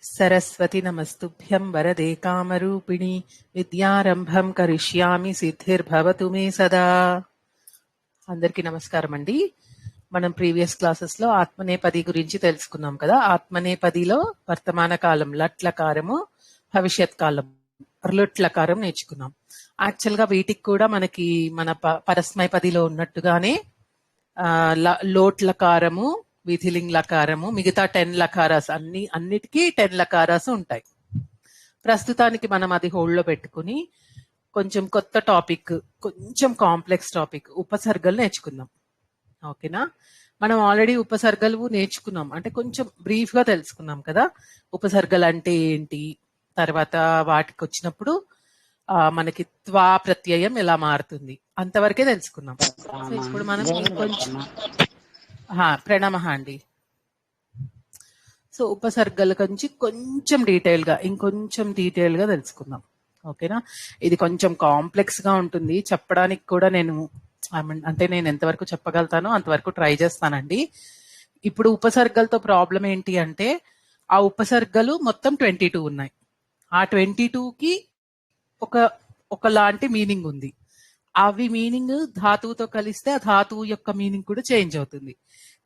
సరస్వతి నమస్తుభ్యం వరదే కామరూపిణి విద్యారంభం కరిష్యామి సిద్ధిర్భవతు మే సదా. అందరికీ నమస్కారం అండి. మనం ప్రీవియస్ క్లాసెస్ లో ఆత్మనేపది గురించి తెలుసుకున్నాం కదా. ఆత్మనేపదిలో వర్తమాన కాలం లట్లకారము, భవిష్యత్ కాలం లుట్లకారం నేర్చుకున్నాం. యాక్చువల్ గా వీటికి కూడా మనకి మన పరస్మైపదిలో ఉన్నట్టుగానే లోట్లకారము, విధిలింగ్ లకారము, మిగతా 10 లకారాస్ అన్నిటికీ 10 లకారాస్ ఉంటాయి. ప్రస్తుతానికి మనం అది హోల్డ్ లో పెట్టుకుని కొంచెం కొత్త టాపిక్, కొంచెం కాంప్లెక్స్ టాపిక్ ఉపసర్గలు నేర్చుకుందాం. ఓకేనా? మనం ఆల్రెడీ ఉపసర్గలు నేర్చుకున్నాం, అంటే కొంచెం బ్రీఫ్ గా తెలుసుకున్నాం కదా. ఉపసర్గలు అంటే ఏంటి, తర్వాత వాటికి వచ్చినప్పుడు మనకి త్వా ప్రత్యయం ఎలా మారుతుంది, అంతవరకే తెలుసుకున్నాం. సో ఇప్పుడు మనం ఇంకొంచెం ప్రణమ అండి. సో ఉపసర్గల గురించి ఇంకొంచెం డీటెయిల్ గా తెలుసుకుందాం. ఓకేనా? ఇది కొంచెం కాంప్లెక్స్ గా ఉంటుంది, చెప్పడానికి కూడా నేను ఎంతవరకు చెప్పగలుగుతానో అంతవరకు ట్రై చేస్తానండి. ఇప్పుడు ఉపసర్గలతో ప్రాబ్లం ఏంటి అంటే, ఆ ఉపసర్గలు మొత్తం 22 ఉన్నాయి. ఆ 22కి ఒకలాంటి మీనింగ్ ఉంది. అవి మీనింగ్ ధాతువుతో కలిస్తే ఆ ధాతువు యొక్క మీనింగ్ కూడా చేంజ్ అవుతుంది.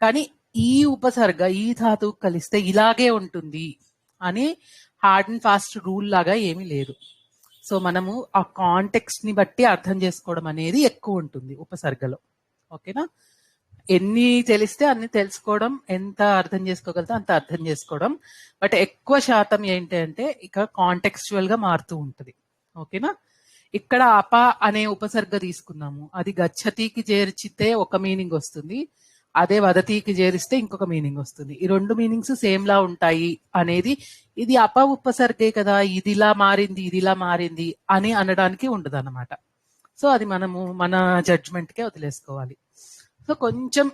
కానీ ఈ ఉపసర్గ ఈ ధాతువు కలిస్తే ఇలాగే ఉంటుంది అని హార్డ్ అండ్ ఫాస్ట్ రూల్ లాగా ఏమీ లేదు. సో మనము ఆ కాంటెక్స్ట్ ని బట్టి అర్థం చేసుకోవడం అనేది ఎక్కువ ఉంటుంది ఉపసర్గలో. ఓకేనా? ఎన్ని తెలిస్తే అన్ని తెలుసుకోవడం, ఎంత అర్థం చేసుకోగలితే అంత అర్థం చేసుకోవడం. బట్ ఎక్కువ శాతం ఏంటి అంటే ఇక కాంటెక్స్చువల్ గా మారుతూ ఉంటుంది. ఓకేనా? ఇక్కడ అప అనే ఉపసర్గ తీసుకున్నాము, అది గచ్చతికి చేర్చితే ఒక మీనింగ్ వస్తుంది, అదే వదతికి చేరిస్తే ఇంకొక మీనింగ్ వస్తుంది. ఈ రెండు మీనింగ్స్ సేమ్ లా ఉంటాయి అనేది, ఇది అప ఉపసర్గే కదా, ఇదిలా మారింది అని అనడానికి ఉండదు అన్నమాట. సో అది మనము మన జడ్జ్మెంట్ కే వదిలేసుకోవాలి. సో కొంచెం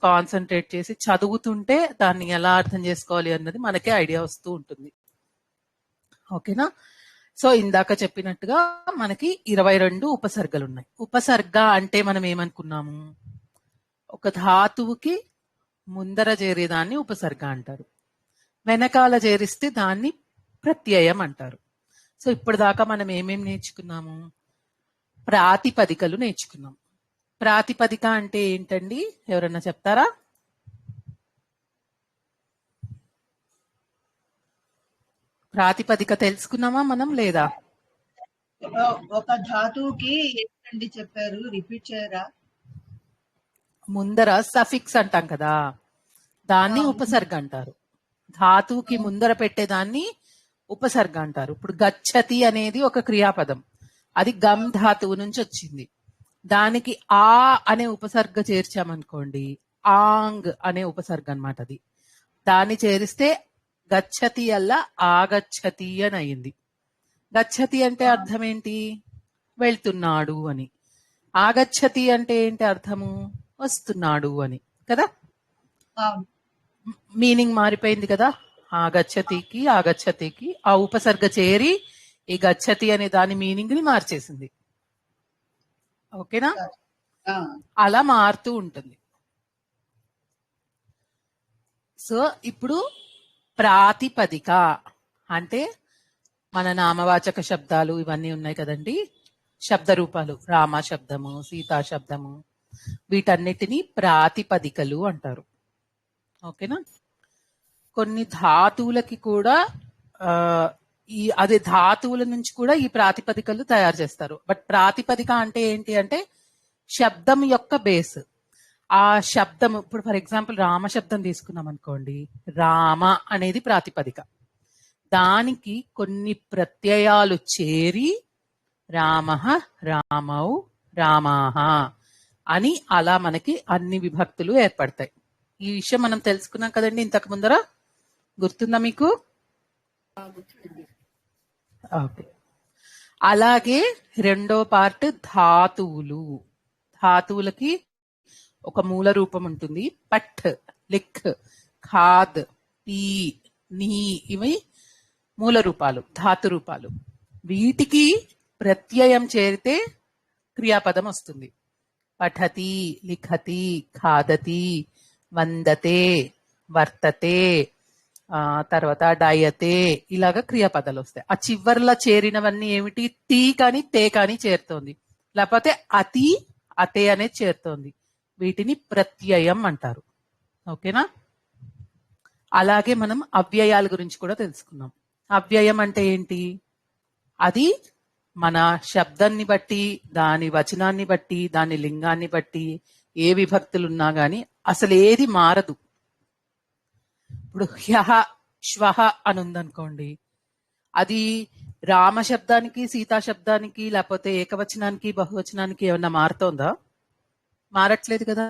కాన్సన్ట్రేట్ చేసి చదువుతుంటే దాన్ని ఎలా అర్థం చేసుకోవాలి అన్నది మనకే ఐడియా వస్తూ ఉంటుంది. ఓకేనా? సో ఇందాక చెప్పినట్టుగా మనకి 22 ఉపసర్గలు ఉన్నాయి. ఉపసర్గ అంటే మనం ఏమనుకున్నాము, ఒక ధాతువుకి ముందర చేరేదాన్ని ఉపసర్గ అంటారు, వెనకాల చేరిస్తే దాన్ని ప్రత్యయం అంటారు. సో ఇప్పటిదాకా మనం ఏమేమి నేర్చుకున్నాము, ప్రాతిపదికలు నేర్చుకున్నాం. ప్రాతిపదిక అంటే ఏంటండి, ఎవరన్నా చెప్తారా? ప్రాతిపదిక తెలుసుకున్నామా మనం లేదా? ఒక ధాతువుకి ఏంటండి చెప్పారు, రిపీట్ చేయరా? ముందర సఫిక్స్ అంటాం కదా, దాన్ని ఉపసర్గ అంటారు. ధాతువుకి ముందర పెట్టేదాన్ని ఉపసర్గ అంటారు. ఇప్పుడు గచ్చతి అనేది ఒక క్రియాపదం, అది గమ్ ధాతువు నుంచి వచ్చింది. దానికి ఆ అనే ఉపసర్గ చేర్చామనుకోండి, ఆంగ్ అనే ఉపసర్గ అనమాట. అది దాన్ని చేరిస్తే గచ్చతి అల్లా ఆగచ్చతి అని అయింది. గచ్చతి అంటే అర్థం ఏంటి, వెళ్తున్నాడు అని. ఆగచ్చతి అంటే ఏంటి అర్థము, వస్తున్నాడు అని కదా. మీనింగ్ మారిపోయింది కదా. ఆగచ్చతికి ఆ ఉపసర్గ చేరి ఈ గచ్చతి అనే దాని మీనింగ్ ని మార్చేసింది. ఓకేనా? అలా మారుతూ ఉంటుంది. సో ఇప్పుడు ప్రాతిపదిక అంటే మన నామవాచక శబ్దాలు ఇవన్నీ ఉన్నాయి కదండి, శబ్ద రూపాలు, రామ శబ్దము, సీతా శబ్దము, వీటన్నిటిని ప్రాతిపదికలు అంటారు. ఓకేనా? కొన్ని ధాతువులకి కూడా అదే ధాతువుల నుంచి కూడా ఈ ప్రాతిపదికలు తయారు చేస్తారు. బట్ ప్రాతిపదిక అంటే ఏంటి అంటే శబ్దం యొక్క బేస్. ఆ శబ్దం, ఇప్పుడు ఫర్ ఎగ్జాంపుల్ రామ శబ్దం తీసుకున్నాం అనుకోండి, రామ అనేది ప్రాతిపదిక. దానికి కొన్ని ప్రత్యయాలు చేరి రామః, రామౌ, రామాః అని అలా మనకి అన్ని విభక్తులు ఏర్పడతాయి. ఈ విషయం మనం తెలుసుకున్నాం కదండి ఇంతకు ముందర, గుర్తుందా మీకు? ఓకే. అలాగే రెండో పార్ట్ ధాతువులు. ధాతువులకి ఒక మూల రూపం ఉంటుంది, పట్, లిక్, ఖాద్, పీ, నీ, ఇవి మూల రూపాలు, ధాతు రూపాలు. వీటికి ప్రత్యయం చేరితే క్రియాపదం వస్తుంది. పఠతి, లిఖతి, ఖాదతి, వందతే, వర్తతే, తర్వాత డయతే, ఇలాగా క్రియాపదాలు వస్తాయి. ఆ చివర్లో చేరినవన్నీ ఏమిటి? టీ కానీ తే కానీ చేరుతోంది, లేకపోతే అతి అతే అనేది చేరుతోంది. వీటిని ప్రత్యయం అంటారు. ఓకేనా? అలాగే మనం అవ్యయాల గురించి కూడా తెలుసుకున్నాం. అవ్యయం అంటే ఏంటి? అది మన శబ్దాన్ని బట్టి, దాని వచనాన్ని బట్టి, దాని లింగాన్ని బట్టి ఏ విభక్తులు ఉన్నా గాని అసలు ఏది మారదు. ఇప్పుడు హ్యహ శ్వహ అని ఉందనుకోండి, అది రామ శబ్దానికి సీతా శబ్దానికి లేకపోతే ఏకవచనానికి బహువచనానికి ఏమన్నా మారుతోందా? మారట్లేదు కదా.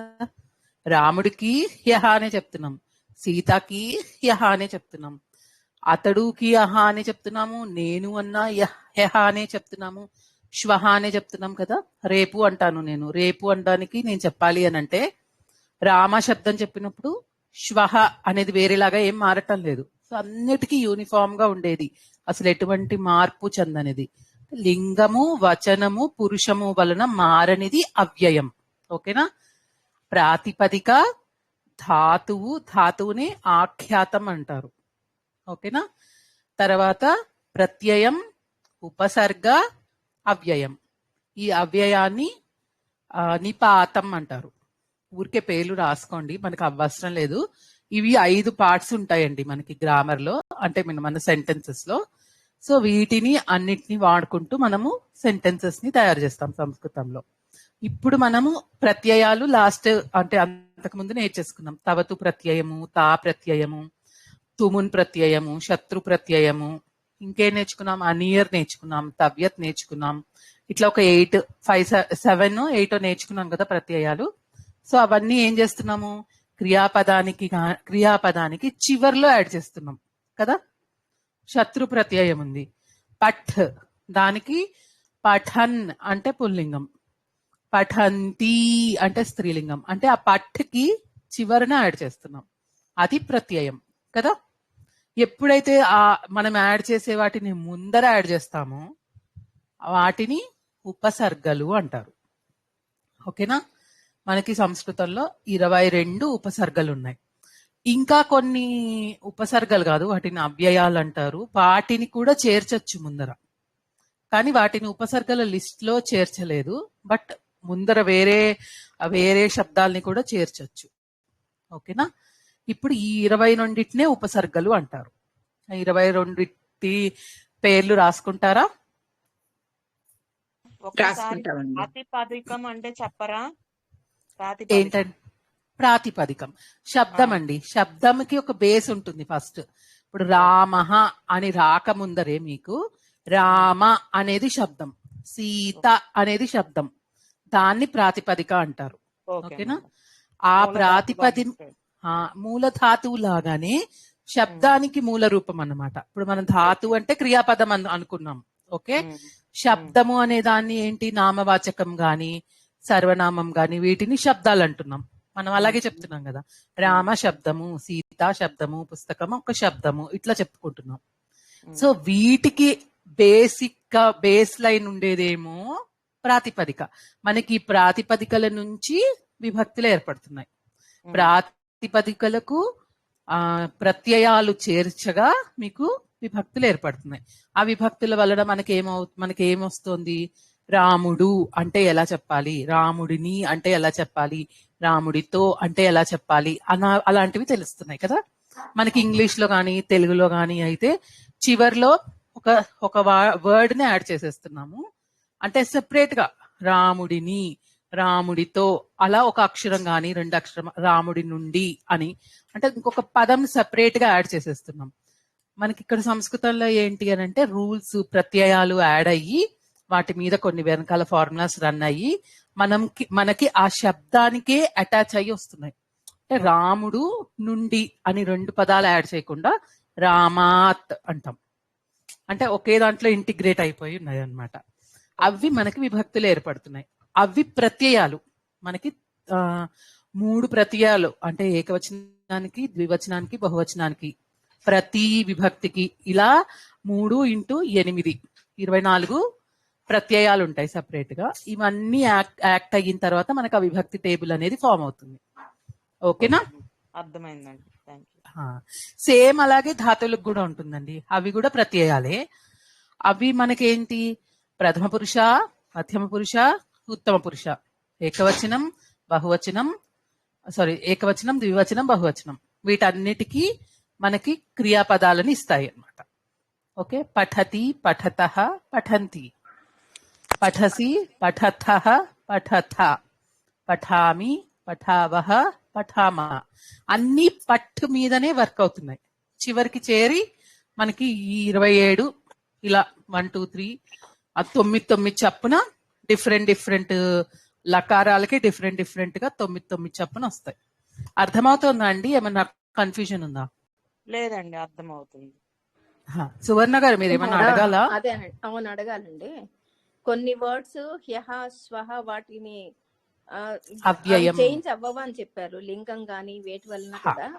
రాముడికి హ్యహ అనే చెప్తున్నాం, సీతకి హ్యహ అనే చెప్తున్నాం, అతడుకి అహ అనే చెప్తున్నాము, నేను అన్న హ్యహ అనే చెప్తున్నాము, శ్వహ అనే చెప్తున్నాం కదా. రేపు అంటాను నేను, రేపు అనడానికి నేను చెప్పాలి అని అంటే రామ శబ్దం చెప్పినప్పుడు శ్వహ అనేది వేరేలాగా ఏం మారటం లేదు. సో అన్నిటికీ యూనిఫామ్ గా ఉండేది, అసలు ఎటువంటి మార్పు చెందనిది. లింగము వచనము పురుషము వలన మారనిది అవ్యయం. ఓకేనా? ప్రాతిపదిక ధాతువు, ధాతువుని ఆఖ్యాతం అంటారు. ఓకేనా? తర్వాత ప్రత్యయం, ఉపసర్గ, అవ్యయం. ఈ అవ్యయాన్ని నిపాతం అంటారు. ఊరికే పేర్లు రాసుకోండి, మనకు అవసరం లేదు. ఇవి 5 పార్ట్స్ ఉంటాయండి మనకి గ్రామర్ లో, అంటే మన సెంటెన్సెస్ లో. సో వీటిని అన్నిటిని వాడుకుంటూ మనము సెంటెన్సెస్ ని తయారు చేస్తాం సంస్కృతంలో. ఇప్పుడు మనము ప్రత్యయాలు లాస్ట్ అంటే అంతకు ముందు నేర్చేసుకున్నాం. తవతు ప్రత్యయము, తా ప్రత్యయము, తుమున్ ప్రత్యయము, శత్రు ప్రత్యయము, ఇంకేం నేర్చుకున్నాం? అనియర్ నేర్చుకున్నాం, తవ్యత్ నేర్చుకున్నాం. ఇట్లా ఒక 8, 5, 7, 8 నేర్చుకున్నాం కదా ప్రత్యయాలు. సో అవన్నీ ఏం చేస్తున్నాము? క్రియాపదానికి చివర్లో యాడ్ చేస్తున్నాం కదా. శత్రు ప్రత్యయం ఉంది, పఠ్, దానికి పఠన్ అంటే పుల్లింగం, పఠంతి అంటే స్త్రీలింగం, అంటే ఆ పఠ్కి చివరన యాడ్ చేస్తున్నాం, అది ప్రత్యయం కదా. ఎప్పుడైతే మనం యాడ్ చేసే వాటిని ముందర యాడ్ చేస్తామో వాటిని ఉపసర్గలు అంటారు. ఓకేనా? మనకి సంస్కృతంలో 22 ఉపసర్గలు ఉన్నాయి. ఇంకా కొన్ని ఉపసర్గలు కాదు, వాటిని అవ్యయాలు అంటారు. వాటిని కూడా చేర్చొచ్చు ముందర, కానీ వాటిని ఉపసర్గల లిస్ట్ లో చేర్చలేదు. బట్ ముందర వేరే వేరే శబ్దాలని కూడా చేర్చొచ్చు. ఓకేనా? ఇప్పుడు ఈ 22 ఉపసర్గలు అంటారు. 22 పేర్లు రాసుకుంటారా? ఒకసారి ప్రాతిపదికం అంటే చెప్పరా? ఏంటంటే ప్రాతిపదికం శబ్దం అండి. శబ్దంకి ఒక బేస్ ఉంటుంది ఫస్ట్. ఇప్పుడు రామ అని రాకముందరే మీకు రామ అనేది శబ్దం, సీత అనేది శబ్దం, దాన్ని ప్రాతిపదిక అంటారు. ఓకేనా? ఆ మూల ధాతువు లాగానే శబ్దానికి మూల రూపం అన్నమాట. ఇప్పుడు మనం ధాతువు అంటే క్రియాపదం అనుకున్నాం. ఓకే, శబ్దము అనే దాన్ని ఏంటి? నామవాచకం గాని సర్వనామం గాని వీటిని శబ్దాలు అంటున్నాం. మనం అలాగే చెప్తున్నాం కదా, రామ శబ్దము, సీత శబ్దము, పుస్తకము ఒక శబ్దము, ఇట్లా చెప్పుకుంటున్నాం. సో వీటికి బేసిక్ గా బేస్ లైన్ ఉండేదేమో ప్రాతిపదిక. మనకి ప్రాతిపదికల నుంచి విభక్తులు ఏర్పడుతున్నాయి. ప్రాతిపదికలకు ప్రత్యయాలు చేర్చగా మీకు విభక్తులు ఏర్పడుతున్నాయి. ఆ విభక్తుల వలన మనకేమొస్తుంది? రాముడు అంటే ఎలా చెప్పాలి, రాముడిని అంటే ఎలా చెప్పాలి, రాముడితో అంటే ఎలా చెప్పాలి అలాంటివి తెలుస్తున్నాయి కదా. మనకి ఇంగ్లీష్ లో గాని తెలుగులో గాని అయితే చివర్లో ఒక వర్డ్ ని యాడ్ చేసేస్తున్నాము. అంటే సెపరేట్ గా రాముడిని, రాముడితో అలా ఒక అక్షరం గాని 2 అక్షరం, రాముడి నుండి అని అంటే ఇంకొక పదం సెపరేట్ గా యాడ్ చేసేస్తున్నాం. మనకి ఇక్కడ సంస్కృతంలో ఏంటి అని అంటే రూల్స్, ప్రత్యయాలు యాడ్ అయ్యి వాటి మీద కొన్ని వెనకాల ఫార్ములాస్ రన్ అయ్యి మనకి ఆ శబ్దానికే అటాచ్ అయ్యి వస్తున్నాయి. అంటే రాముడు నుండి అని 2 పదాలు యాడ్ చేయకుండా రామాత్ అంటాం. అంటే ఒకే దాంట్లో ఇంటిగ్రేట్ అయిపోయి ఉన్నాయి అన్నమాట. అవి మనకి విభక్తులు ఏర్పడుతున్నాయి. అవి ప్రత్యయాలు. మనకి 3 ప్రత్యయాలు అంటే ఏకవచనానికి, ద్వివచనానికి, బహువచనానికి, ప్రతి విభక్తికి ఇలా 3 × 8 24 ప్రత్యయాలు ఉంటాయి సెపరేట్ గా. ఇవన్నీ యాక్ట్ అయిన తర్వాత మనకు ఆ విభక్తి టేబుల్ అనేది ఫామ్ అవుతుంది. ఓకేనా? అర్థమైందండి. Thank you. సేమ్ అలాగే ధాతువులకు కూడా ఉంటుందండి. అవి కూడా ప్రత్యయాలే. అవి మనకేంటి? ప్రథమ పురుష, మధ్యమ పురుష, ఉత్తమ పురుష, ఏకవచనం, బహువచనం, ఏకవచనం, ద్వివచనం, బహువచనం, వీటన్నిటికీ మనకి క్రియాపదాలను ఇస్తాయి అన్నమాట. ఓకే, పఠతి, పఠతః, పఠంతి, పఠసి, పఠథః, పఠథ, పఠామి, పఠావహ, పఠామా, అన్ని పట్టు మీదనే వర్క్ అవుతున్నాయి. చివరికి చేరి మనకి ఈ 27 ఇలా 1 2 3 9 చప్పున డిఫరెంట్ లకారాలకి డిఫరెంట్ గా 9 చప్పున వస్తాయి. అర్థమవుతుందా అండి? ఏమన్నా కన్ఫ్యూజన్ ఉందా? లేదండి, అర్థమవుతుంది. సువర్ణ గారు మీరు ఏమన్నా అడగాల? అదేనండి, అవును అడగాలండి. కొన్ని వర్డ్స్ హ్యహ స్వహ వాటిని అవ్యయం చేంజ్ అవ్వవు అని చెప్పారు. లింగం గాని వేటి వలన కూడా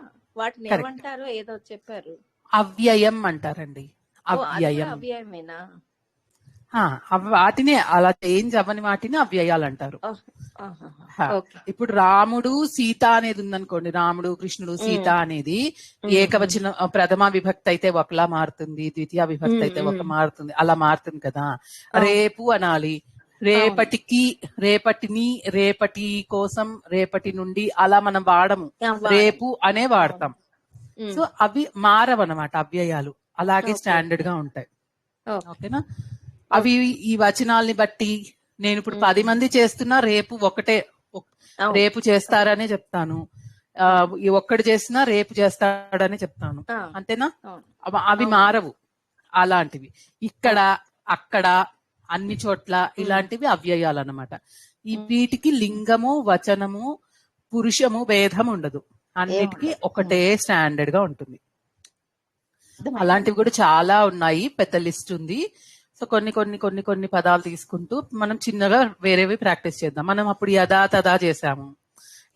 వాటిని ఏమంటారో ఏదో చెప్పారు. అవ్యయం అంటారండి. అవ్యయం, అవ్యయమేనా? వాటినే అలా చేంజ్ అవ్వని వాటిని అవ్యయాలు అంటారు. ఇప్పుడు రాముడు సీత అనేది ఉందనుకోండి, రాముడు కృష్ణుడు సీత అనేది ఏకవచన ప్రథమ విభక్తి అయితే ఒకలా మారుతుంది, ద్వితీయ విభక్తి అయితే ఒక మారుతుంది, అలా మారుతుంది కదా. రేపు అనాలి, రేపటికి, రేపటిని, రేపటి కోసం, రేపటి నుండి, అలా మనం వాడము, రేపు అనే వాడతాం. సో అవి మారవన్నమాట అవ్యయాలు, అలాగే స్టాండర్డ్ గా ఉంటాయి. ఓకేనా? అవి ఈ వచనాల్ని బట్టి నేను ఇప్పుడు 10 మంది చేస్తున్నా రేపు ఒకటే, రేపు చేస్తారనే చెప్తాను, ఈ ఒక్కడు చేసినా రేపు చేస్తాడని చెప్తాను, అంతేనా? అవి మారవు. అలాంటివి ఇక్కడ అక్కడ అన్ని చోట్ల ఇలాంటివి అవ్యయాలు అన్నమాట. ఈ వీటికి లింగము, వచనము, పురుషము భేదం ఉండదు, అన్నిటికీ ఒకటే స్టాండర్డ్ గా ఉంటుంది. అలాంటివి కూడా చాలా ఉన్నాయి, పెద్ద లిస్ట్ ఉంది. సో కొన్ని పదాలు తీసుకుంటూ మనం చిన్నగా వేరేవి ప్రాక్టీస్ చేద్దాం. మనం అప్పుడు యథా తథా చేసాము,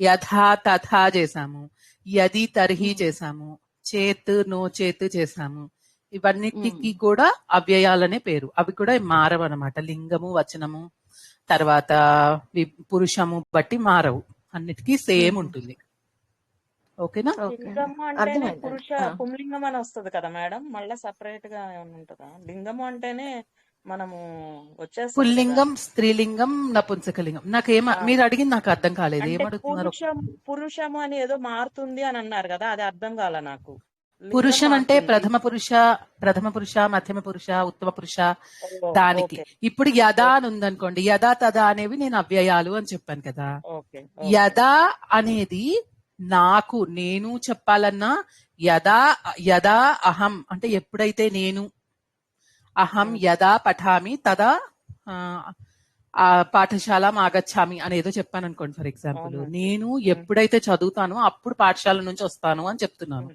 యథా తథా చేసాము, యది తర్హి చేసాము, చేత్ నో చేత్ చేసాము. ఇవన్నిటికి కూడా అవ్యయాలనే పేరు. అవి కూడా మారవు అనమాట. లింగము, వచనము, తర్వాత పురుషము బట్టి మారవు, అన్నిటికీ సేమ్ ఉంటుంది. ఓకేనా? లింగము అంటేనే పుంలింగం అని వస్తుంది కదా మేడం, మళ్ళీ సపరేట్ గా ఏమైనా ఉంటుందా? లింగము అంటేనే మనము వచ్చేస్తాం. పుల్లింగం, స్త్రీలింగం, నపుంసకలింగం. మీరు అడిగింది నాకు అర్థం కాలేదు, ఏమడుగుతున్నారు? పురుషము అని ఏదో మారుతుంది అని అన్నారు కదా, అది అర్థం కాల నాకు. పురుషం అంటే ప్రథమ పురుష, మధ్యమ పురుష, ఉత్తమ పురుష, దానికి. ఇప్పుడు యథా అని ఉందనుకోండి, యథా తదా అనేవి నేను అవ్యయాలు అని చెప్పాను కదా. యథా అనేది నాకు, నేను చెప్పాలన్నా, యథా అహం అంటే ఎప్పుడైతే నేను, అహం యథా పఠామి తదా పాఠశాల ఆగచ్చామి అనేదో చెప్పాను అనుకోండి. ఫర్ ఎగ్జాంపుల్, నేను ఎప్పుడైతే చదువుతానో అప్పుడు పాఠశాల నుంచి వస్తాను అని చెప్తున్నాను.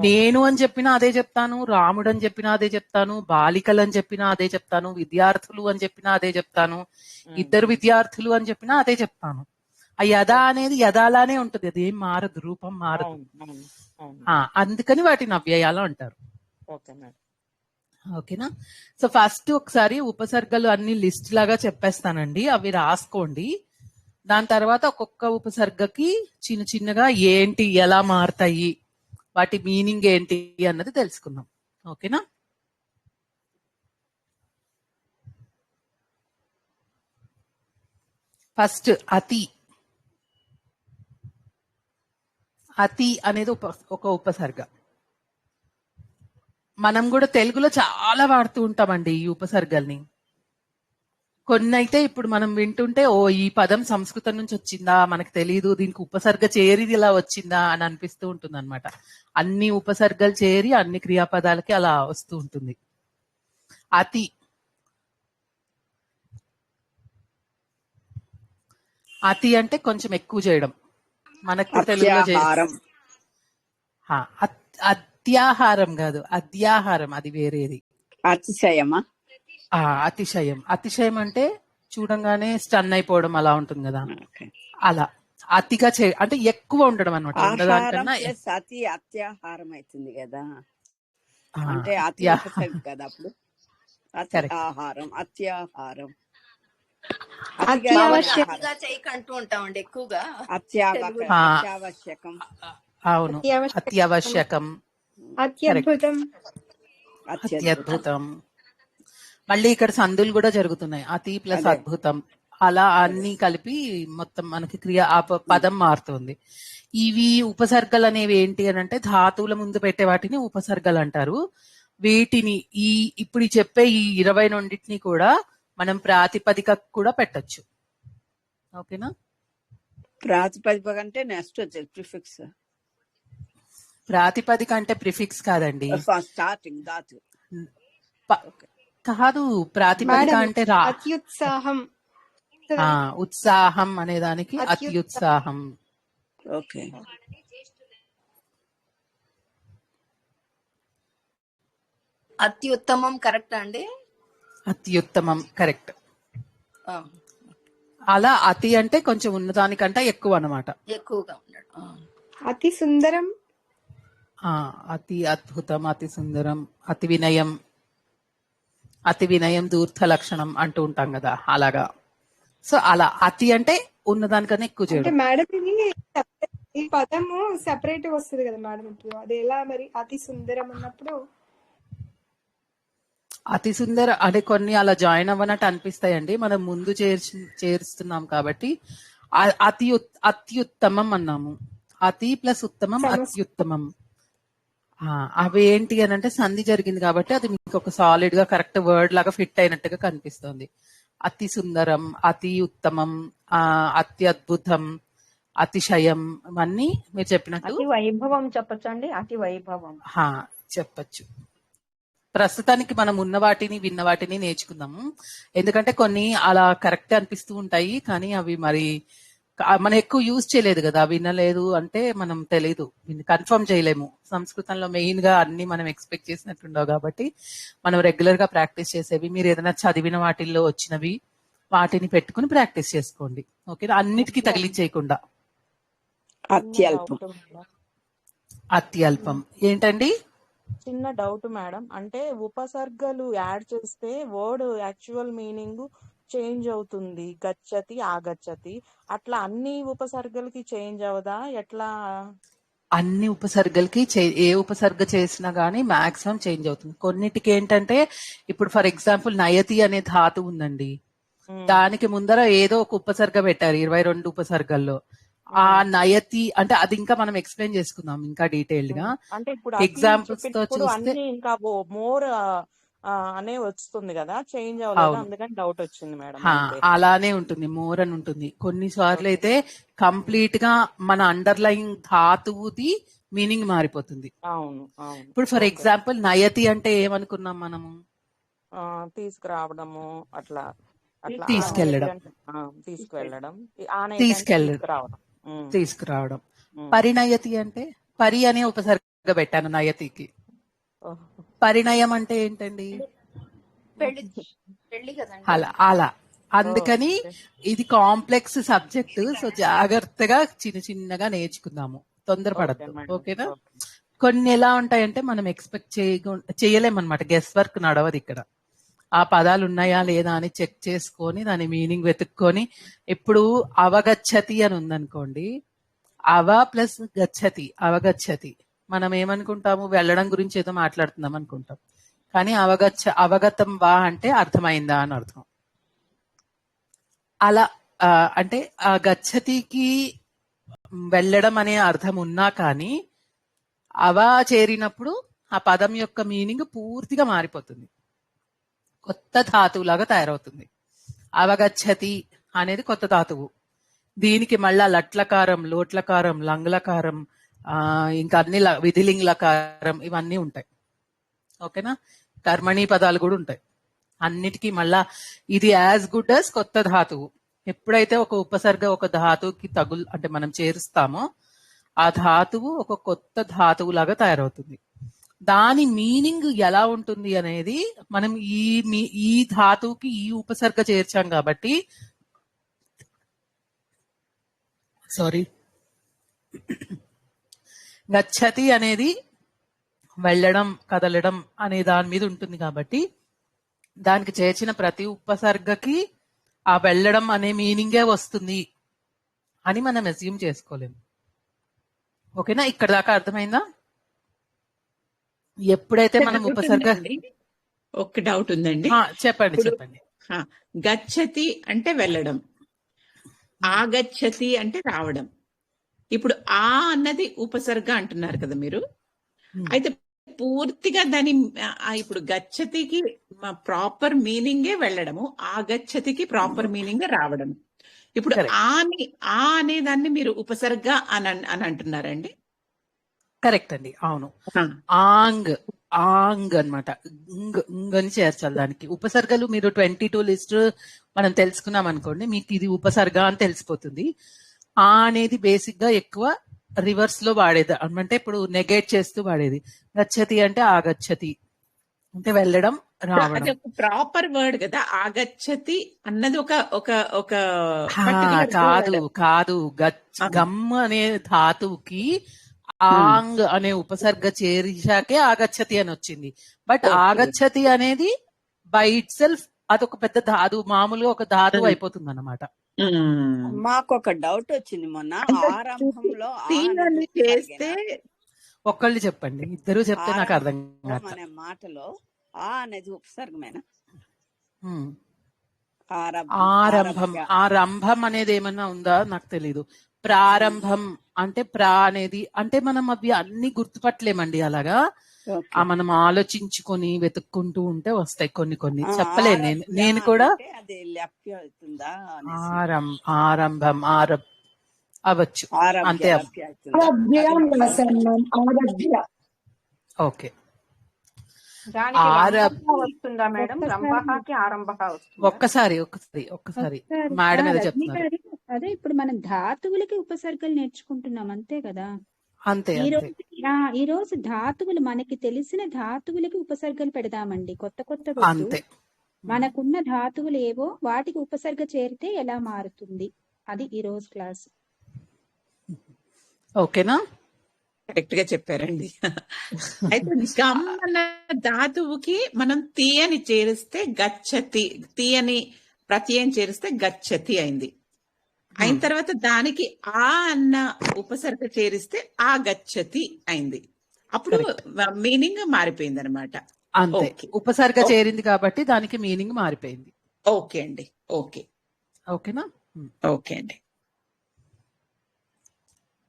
నేను అని చెప్పినా అదే చెప్తాను, రాముడు అని చెప్పినా అదే చెప్తాను, బాలికలు అని చెప్పినా అదే చెప్తాను, విద్యార్థులు అని చెప్పినా అదే చెప్తాను, ఇద్దరు విద్యార్థులు అని చెప్పినా అదే చెప్తాను. ఆ యథా అనేది యథాలానే ఉంటుంది, అది ఏం మారదు, రూపం మారదు. అందుకని వాటిని అవ్యయాలు అంటారు. ఓకేనా? సో ఫస్ట్ ఒకసారి ఉపసర్గలు అన్ని లిస్ట్ లాగా చెప్పేస్తానండి, అవి రాసుకోండి. దాని తర్వాత ఒక్కొక్క ఉపసర్గకి చిన్నగా ఏంటి, ఎలా మారుతాయి, వాటి మీనింగ్ ఏంటి అన్నది తెలుసుకుందాం. ఓకేనా? ఫస్ట్ అతి. అతి అనేది ఒక ఉపసర్గ. మనం కూడా తెలుగులో చాలా వాడుతూ ఉంటామండి ఈ ఉపసర్గల్ని. కొన్ని అయితే ఇప్పుడు మనం వింటుంటే, ఓ ఈ పదం సంస్కృతం నుంచి వచ్చిందా, మనకు తెలియదు, దీనికి ఉపసర్గ చేరి ఇలా వచ్చిందా అని అనిపిస్తూ ఉంటుంది అనమాట. అన్ని ఉపసర్గలు చేరి అన్ని క్రియాపదాలకి అలా వస్తూ ఉంటుంది. అతి. అతి అంటే కొంచెం ఎక్కువ చేయడం. మనకు తెలుగులో అత్యాహారం కాదు, అద్యాహారం, అది వేరేది. అతిశయమా? అతిశయం. అతిశయం అంటే చూడంగానే స్టన్ అయిపోవడం అలా ఉంటుంది కదా, అలా. అతిగా అంటే ఎక్కువ ఉండడం అనమాట. అతి అత్యాహారం అవుతుంది కదా, అంటే అతి కదా అప్పుడు. ఆహారం, అత్యాహారం, అత్యావశ్యకంగా చేయకంటూ ఉంటామండి ఎక్కువగా. అత్యావశ్యకం, అవును. అత్యవశ్యకం. అత్యద్భుతం. అత్యద్భుతం. మళ్ళీ ఇక్కడ సందులు కూడా జరుగుతున్నాయి. అతి ప్లస్ అదే. అద్భుతం, అలా అన్ని కలిపి మొత్తం మనకి క్రియ పదం మారుతుంది. ఇవి ఉపసర్గలు అనేవి ఏంటి అని అంటే ధాతువుల ముందు పెట్టే వాటిని ఉపసర్గలు అంటారు. వీటిని ఇప్పుడు చెప్పే ఈ 22 కూడా మనం ప్రాతిపదిక కూడా పెట్టొచ్చు. ఓకేనా? ప్రాతిపదిక అంటే నెక్స్ట్ వచ్చేది ప్రిఫిక్స్. ప్రాతిపదిక అంటే ప్రిఫిక్స్ కాదండి, స్టార్టింగ్ ధాతు కాదు. ప్రాతిపదిక మేడం, అంటే అత్యుత్సాహం. ఉత్సాహం అనే దానికి అత్యుత్సాహం. ఓకే. అత్యుత్తమం కరెక్ట్ అండి? అత్యుత్తమం కరెక్ట్. ఆ, అలా అతి అంటే కొంచెం ఉన్నదానికంటే ఎక్కువ అన్నమాట. ఎక్కువగా ఉన్నాడు. అతి సుందరం. అతి అద్భుతం, అతి సుందరం, అతి వినయం. అతి వినయం ధూర్త లక్షణం అంటూ ఉంటాం కదా, అలాగా. సో అలా అతి అంటే ఉన్నదానికన్నా ఎక్కువ అంటే చేయడం. మేడం ఇది ఈ పదము సెపరేట్ వస్తుంది కదా మేడం, ఇప్పుడు అది ఎలా మరి? అతి సుందరం అన్నప్పుడు అతి సుందర అంటే కొన్ని అలా జాయిన్ అవ్వనట్టు అనిపిస్తాయండి, మనం ముందు చేరుస్తున్నాం కాబట్టి. అత్యుత్తమం అన్నాము. అతి ప్లస్ ఉత్తమం అత్యుత్తమం. అవి ఏంటి అని అంటే సంధి జరిగింది కాబట్టి అది మీకు ఒక సాలిడ్ గా కరెక్ట్ వర్డ్ లాగా ఫిట్ అయినట్టుగా కనిపిస్తుంది. అతి సుందరం, అతి ఉత్తమం, అత్యద్భుతం, అతిశయం, ఇవన్నీ మీరు చెప్పినట్టు అతి వైభవం చెప్పచ్చండి. అతి వైభవం చెప్పచ్చు. ప్రస్తుతానికి మనం ఉన్న వాటిని విన్న వాటిని నేర్చుకుందాము. ఎందుకంటే కొన్ని అలా కరెక్ట్ అనిపిస్తూ ఉంటాయి, కానీ అవి మరి మనం ఎక్కువ యూజ్ చేయలేదు కదా, వినలేదు అంటే మనం తెలీదు, కన్ఫర్మ్ చేయలేము. సంస్కృతంలో మెయిన్ గా అన్ని మనం ఎక్స్పెక్ట్ చేసినట్టుండవు కాబట్టి మనం రెగ్యులర్ గా ప్రాక్టీస్ చేసేవి, మీరు ఏదైనా చదివిన వాటిల్లో వచ్చినవి వాటిని పెట్టుకుని ప్రాక్టీస్ చేసుకోండి. ఓకేనా? అన్నిటికీ తగిలించేయకుండా. అత్యల్పం. అత్యల్పం ఏంటండి? చిన్న డౌట్ మేడం, అంటే ఉపసర్గలు యాడ్ చేస్తే వర్డ్ యాక్చువల్ మీనింగ్ చేంజ్ అవుతుంది. గచ్చతి, ఆగచ్చతి, అట్లా అన్ని ఉపసర్గలకి చేంజ్ అవదా ఎట్లా? అన్ని ఉపసర్గలకి ఏ ఉపసర్గ చేసినా గానీ మాక్సిమం చేంజ్ అవుతుంది. కొన్నిటికి ఏంటంటే ఇప్పుడు ఫర్ ఎగ్జాంపుల్ నయతి అనే ధాతు ఉందండి, దానికి ముందర ఏదో ఒక ఉపసర్గ పెట్టారు 22 ఉపసర్గల్లో. ఆ నయతి అంటే అది ఇంకా మనం ఎక్స్ప్లెయిన్ చేసుకుందాం ఇంకా డీటెయిల్డ్ గా. అంటే ఇప్పుడు ఎగ్జాంపుల్స్ తో చూస్తే అన్ని ఇంకా మోర్ అనే వస్తుంది కదా, చేంజ్ అవ్వలేదు, అందుకని డౌట్ వచ్చింది మేడం. అలానే ఉంటుంది, మోర్ అని ఉంటుంది. కొన్నిసార్లు అయితే కంప్లీట్ గా మన అండర్లైన్ ధాతువుది మీనింగ్ మారిపోతుంది. అవును అవును. ఇప్పుడు ఫర్ ఎగ్జాంపుల్ నయతి అంటే ఏమనుకున్నాం మనము? తీసుకురావడము, అట్లా అట్లా తీసుకెళ్లడం, తీసుకురావడం. పరిణయతి అంటే పరి అనే ఉపసర్గ పెట్టాను నయతికి. పరిణయం అంటే ఏంటండి? అలా అందుకని ఇది కాంప్లెక్స్ సబ్జెక్ట్, సో జాగ్రత్తగా చిన్నగా నేర్చుకుందాము, తొందరపడద్దు. ఓకేనా? కొన్ని ఎలా ఉంటాయంటే మనం ఎక్స్పెక్ట్ చేయలేమన్నమాట, గెస్ వర్క్ నడవదు ఇక్కడ. ఆ పదాలు ఉన్నాయా లేదా అని చెక్ చేసుకొని దాని మీనింగ్ వెతుక్కొని, ఇప్పుడు అవగచ్చతి అని ఉందనుకోండి, అవ ప్లస్ గచ్చతి, అవగచ్చతి. మనం ఏమనుకుంటాము, వెళ్ళడం గురించి ఏదో మాట్లాడుతున్నాం అనుకుంటాం, కానీ అవగతం వా అంటే అర్థమైందా అని అర్థం. అలా అంటే ఆ గచ్చతికి వెళ్ళడం అనే అర్థం ఉన్నా కానీ అవా చేరినప్పుడు ఆ పదం యొక్క మీనింగ్ పూర్తిగా మారిపోతుంది, కొత్త ధాతువులాగా తయారవుతుంది. అవగచ్చతి అనేది కొత్త ధాతువు, దీనికి మళ్ళా లట్లకారం, లోట్లకారం, లంగ్లకారం, ఇంకా అన్ని విధిలింగ్లకారం, ఇవన్నీ ఉంటాయి. ఓకేనా? కర్మణీ పదాలు కూడా ఉంటాయి. అన్నిటికీ మళ్ళా ఇది యాజ్ గుడ్ యాజ్ కొత్త ధాతువు. ఎప్పుడైతే ఒక ఉపసర్గ ఒక ధాతువుకి అంటే మనం చేరుస్తామో ఆ ధాతువు ఒక కొత్త ధాతువు లాగా తయారవుతుంది. దాని మీనింగ్ ఎలా ఉంటుంది అనేది మనం ఈ ధాతువుకి ఈ ఉపసర్గ చేర్చాం కాబట్టి, సారీ, గచ్చతి అనేది వెళ్ళడం, కదలడం అనే దాని మీద ఉంటుంది కాబట్టి దానికి చేర్చిన ప్రతి ఉపసర్గకి ఆ వెళ్ళడం అనే మీనింగే వస్తుంది అని మనం అస్యూమ్ చేసుకోలేము. ఓకేనా? ఇక్కడ దాకా అర్థమైందా? ఎప్పుడైతే మనం డౌట్ ఉపసర్గ ఉందండి, ఒక డౌట్ ఉందండి. చెప్పండి ఇప్పుడు చెప్పండి. గచ్చతి అంటే వెళ్ళడం, ఆగచ్చతి అంటే రావడం. ఇప్పుడు ఆ అన్నది ఉపసర్గ అంటున్నారు కదా మీరు. అయితే పూర్తిగా దాని ఇప్పుడు గచ్చతికి ప్రాపర్ మీనింగే వెళ్ళడము, ఆగచ్చతికి ప్రాపర్ మీనింగ్ రావడం. ఇప్పుడు ఆ అనే దాన్ని మీరు ఉపసర్గ అని అంటున్నారండి? కరెక్ట్ అండి, అవును. ఆంగ్ ఆంగ్ అనమాట, అని చేర్చాలి దానికి. ఉపసర్గలు మీరు 22 లిస్ట్ మనం తెలుసుకున్నాం అనుకోండి, మీకు ఇది ఉపసర్గ అని తెలిసిపోతుంది. ఆ అనేది బేసిక్ గా ఎక్కువ రివర్స్ లో వాడేది, అంటే ఇప్పుడు నెగేట్ చేస్తూ వాడేది. గచ్చతి అంటే ఆగచ్చతి అంటే వెళ్ళడం, రావడం. అది ఒక ప్రాపర్ వర్డ్ కదా, ఆగచ్చతి అన్నది ఒక ఒక ఒక కాదు గమ్ అనే ధాతువుకి ఆంగ్ అనే ఉపసర్గ చేర్చాకే ఆగచ్చతి అని వచ్చింది. బట్ ఆగచ్చతి అనేది బై ఇట్ సెల్ఫ్ అదొక పెద్ద ధాతు, మామూలుగా ఒక ధాతువు అయిపోతుంది అన్నమాట. మాకు ఒక డౌట్ వచ్చింది మొన్న, ఆరంభంలో చేస్తే ఒక్కళ్ళు చెప్పండి, ఇద్దరు చెప్తే నాకు అర్థం కాదు. అనే మాటలో ఆ అనేది ఉపసర్గమేనా? ఆరంభం అనేది ఏమన్నా ఉందా నాకు తెలీదు. ప్రారంభం అంటే అనేది అంటే మనం అవి అన్ని గుర్తుపట్టలేమండి అలాగా. మనం ఆలోచించుకొని వెతుక్కుంటూ ఉంటే వస్తాయి కొన్ని కొన్ని. చెప్పలేను నేను కూడా. ఆరంభం అవ్వచ్చు, అంతే. ఓకే, ఒక్కసారి మేడం ఏదో చెప్తున్నారు. అదే ఇప్పుడు మనం ధాతువులకి ఉపసర్గలు నేర్చుకుంటున్నాం, అంతే కదా? అంతే. ఈ రోజు ధాతువులు, మనకి తెలిసిన ధాతువులకి ఉపసర్గలు పెడదామండి. కొత్త అంతే. మనకున్న ధాతువులు ఏవో వాటికి ఉపసర్గ చేరితే ఎలా మారుతుంది, అది ఈ రోజు క్లాస్. ఓకేనా? కరెక్ట్ గా చెప్పారండి. అయితే గమ్ అన్న ధాతువుకి మనం తీయని చేరిస్తే గచ్చతి, తీయని ప్రత్యయం చేరిస్తే గచ్చతి అయింది. అయిన తర్వాత దానికి ఆ అన్న ఉపసర్గ చేరిస్తే ఆ గచ్చతి అయింది. అప్పుడు మీనింగ్ మారిపోయింది అనమాట. అంతే, ఉపసర్గ చేరింది కాబట్టి దానికి మీనింగ్ మారిపోయింది. ఓకే అండి, ఓకేనా? ఓకే అండి.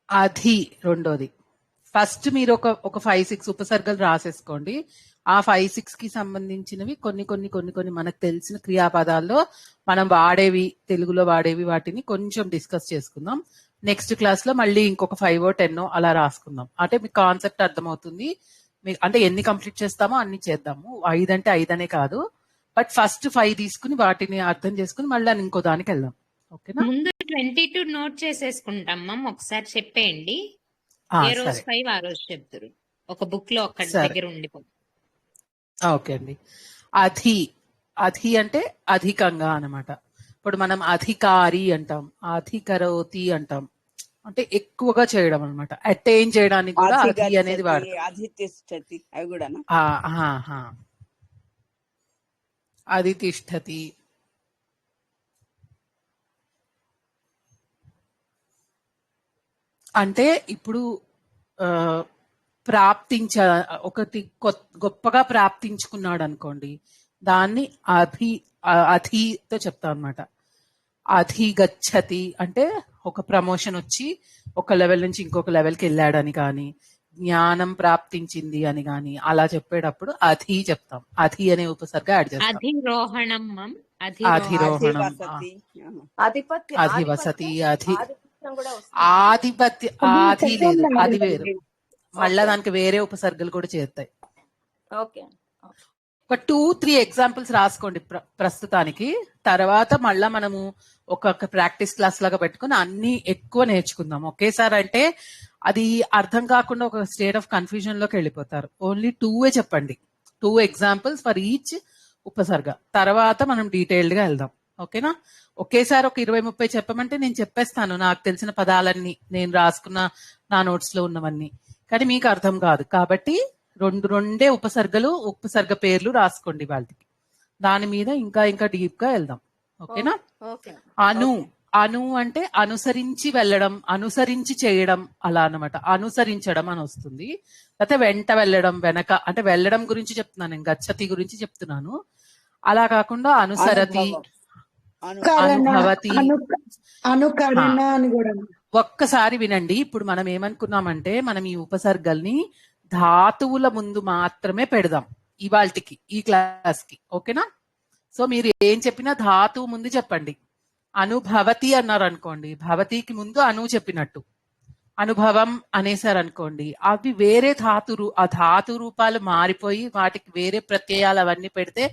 అది రెండోది. ఫస్ట్ మీరు ఒక 5-6 ఉపసర్గలు రాసేసుకోండి. ఆ 5-6 కి సంబంధించినవి కొన్ని మనకు తెలిసిన క్రియాపదాల్లో మనం వాడేవి, తెలుగులో వాడేవి, వాటిని కొంచెం డిస్కస్ చేసుకుందాం. నెక్స్ట్ క్లాస్ లో మళ్ళీ ఇంకొక 5 or 10 అలా రాసుకుందాం. అంటే మీకు కాన్సెప్ట్ అర్థమవుతుంది. అంటే ఎన్ని కంప్లీట్ చేస్తామో అన్ని చేద్దాము. 5 అంటే 5 అనే కాదు, బట్ ఫస్ట్ 5 తీసుకుని వాటిని అర్థం చేసుకుని మళ్ళీ ఇంకో దానికి వెళ్దాం. ఓకేనా? ముందు 22 నోట్ చేసేసుకుంటాం మ్యామ్, ఒకసారి చెప్పేయండి. ఏ రోజు 5 ఆ రోజు చెప్తారు, ఒక బుక్ లో ఒక దగ్గర ఉండిపోతుంది. ఓకే అండి. అధి అంటే అధికంగా అన్నమాట. ఇప్పుడు మనం అధికారి అంటాం, అధికరోతి అంటాం, అంటే ఎక్కువగా చేయడం అన్నమాట. అటైన్ చేయడానికి కూడా అధి అనేది వాడతాం. అధితిష్ఠతి, అంటే ఇప్పుడు ఒకటి గొప్పగా ప్రాప్తించుకున్నాడు అనుకోండి, దాన్ని అధితో చెప్తాం అనమాట. అధిగచ్చతి అంటే ఒక ప్రమోషన్ వచ్చి ఒక లెవెల్ నుంచి ఇంకొక లెవెల్కి వెళ్ళాడని కానీ, జ్ఞానం ప్రాప్తించింది అని కానీ అలా చెప్పేటప్పుడు అధి చెప్తాం. అధి అనే ఉపసర్గ యాడ్ చేస్తాం. అధిరోహణం, అధివసతి, ఆధిపత్య, ఆది లేదు, అది వేరు. మళ్ళా దానికి వేరే ఉపసర్గలు కూడా చేస్తాయి. ఒక 2-3 ఎగ్జాంపుల్స్ రాసుకోండి ప్రస్తుతానికి. తర్వాత మళ్ళా మనము ఒక ప్రాక్టీస్ క్లాస్ లాగా పెట్టుకుని అన్ని ఎక్కువ నేర్చుకుందాం ఒకేసారి. అంటే అది అర్థం కాకుండా ఒక స్టేట్ ఆఫ్ కన్ఫ్యూజన్ లోకి వెళ్ళిపోతారు. ఓన్లీ 2 చెప్పండి, 2 ఎగ్జాంపుల్స్ ఫర్ ఈచ్ ఉపసర్గ. తర్వాత మనం డీటెయిల్డ్ గా వెళ్దాం. ఓకేనా? ఒకేసారి ఒక 20-30 చెప్పమంటే నేను చెప్పేస్తాను నాకు తెలిసిన పదాలన్నీ, నేను రాసుకున్న నా నోట్స్ లో ఉన్నవన్నీ. కానీ మీకు అర్థం కాదు కాబట్టి రెండే ఉపసర్గ పేర్లు రాసుకోండి వాళ్ళకి. దాని మీద ఇంకా డీప్ గా వెళ్దాం. ఓకేనా? అను అంటే అనుసరించి వెళ్ళడం, అనుసరించి చేయడం అలా అన్నమాట. అనుసరించడం అని వస్తుంది. లేకపోతే వెంట వెళ్ళడం, వెనక అంటే వెళ్ళడం గురించి చెప్తున్నాను, నేను గచ్చతి గురించి చెప్తున్నాను. అలా కాకుండా అనుసరతి, అనుభవతి. అనుకరణ అని కూడా. ఒక్కసారి వినండి. ఇప్పుడు మనం ఏమనుకున్నామంటే మనం ఈ ఉపసర్గల్ని ధాతువుల ముందు మాత్రమే పెడదాం ఇవాల్టికి, ఈ క్లాస్ కి. ఓకేనా? సో మీరు ఏం చెప్పినా ధాతువు ముందు చెప్పండి. అనుభవతి అన్నారు అనుకోండి, భవతికి ముందు అను చెప్పినట్టు. అనుభవం అనేసారు అనుకోండి, అవి వేరే ఆ ధాతు రూపాలు మారిపోయి వాటికి వేరే ప్రత్యయాలు అవన్నీ పెడితే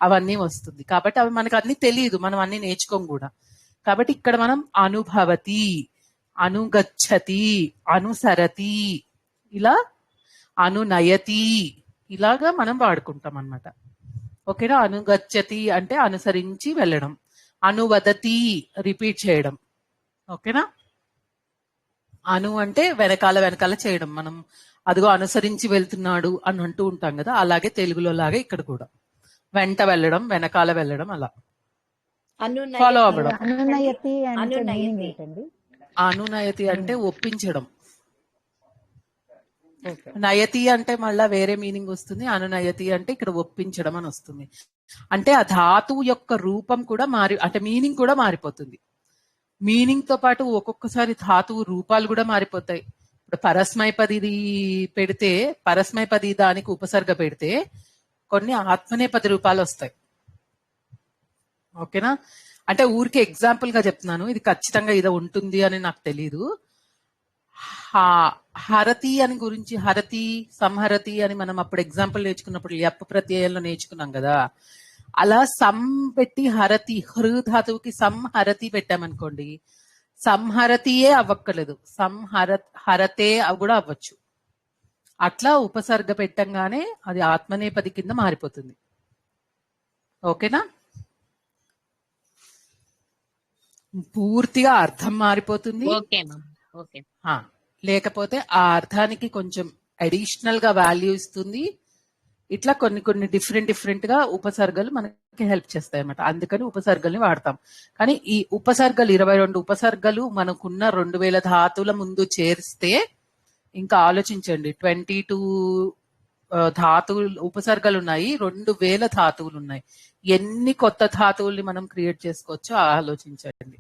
అవన్నీ వస్తుంది. కాబట్టి అవి మనకు అన్ని తెలియదు, మనం అన్ని నేర్చుకోం కూడా. కాబట్టి ఇక్కడ మనం అనుభవతి, అనుగచ్చతి, అనుసరతి, ఇలా అనునయతి ఇలాగా మనం వాడుకుంటాం అన్నమాట. ఓకేనా? అనుగచ్చతి అంటే అనుసరించి వెళ్ళడం, అనువదతి రిపీట్ చేయడం. ఓకేనా? అను అంటే వెనకాల చేయడం. మనం అదిగో అనుసరించి వెళ్తున్నాడు అని అంటూ ఉంటాం కదా, అలాగే తెలుగులో లాగే ఇక్కడ కూడా వెంట వెళ్ళడం, వెనకాల వెళ్ళడం, అలా ఫాలో అవ్వడం. అనునయతి అంటే ఒప్పించడం. నయతి అంటే మళ్ళా వేరే మీనింగ్ వస్తుంది. అనునయతి అంటే ఇక్కడ ఒప్పించడం అని వస్తుంది. అంటే ఆ ధాతువు యొక్క రూపం కూడా అంటే మీనింగ్ కూడా మారిపోతుంది. మీనింగ్ తో పాటు ఒక్కొక్కసారి ధాతువు రూపాలు కూడా మారిపోతాయి. ఇప్పుడు పరస్మైపది పెడితే, పరస్మైపది దానికి ఉపసర్గ పెడితే కొన్ని ఆత్మనేపది రూపాలు వస్తాయి. ఓకేనా? అంటే ఊరికే ఎగ్జాంపుల్ గా చెప్తున్నాను, ఇది ఖచ్చితంగా ఇది ఉంటుంది అని నాకు తెలీదు. హరతి అని గురించి, హరతి సంహరతి అని మనం అప్పుడు ఎగ్జాంపుల్ నేర్చుకున్నప్పుడు యప్ ప్రత్యయంలో నేర్చుకున్నాం కదా, అలా సం పెట్టి హరతి, హృ ధాతువుకి సంహరతి పెట్టామనుకోండి, సంహరతియే అవ్వక్కర్లేదు, హరతే కూడా అవ్వచ్చు. అట్లా ఉపసర్గ పెట్టంగానే అది ఆత్మనేపది కింద మారిపోతుంది. ఓకేనా? పూర్తిగా అర్థం మారిపోతుంది. లేకపోతే ఆ అర్థానికి కొంచెం అడిషనల్ గా వాల్యూ ఇస్తుంది. ఇట్లా కొన్ని డిఫరెంట్ గా ఉపసర్గలు మనకి హెల్ప్ చేస్తాయి అన్నమాట. అందుకని ఉపసర్గల్ని వాడతాం. కానీ ఈ ఉపసర్గలు 22 ఉపసర్గలు మనకున్న 2000 ధాతువుల ముందు చేరిస్తే ఇంకా ఆలోచించండి, 22 ధాతువులు ఉపసర్గలు ఉన్నాయి, 2000 ధాతువులు ఉన్నాయి. ఎన్ని కొత్త ధాతువుల్ని మనం క్రియేట్ చేసుకోవచ్చో ఆలోచించండి.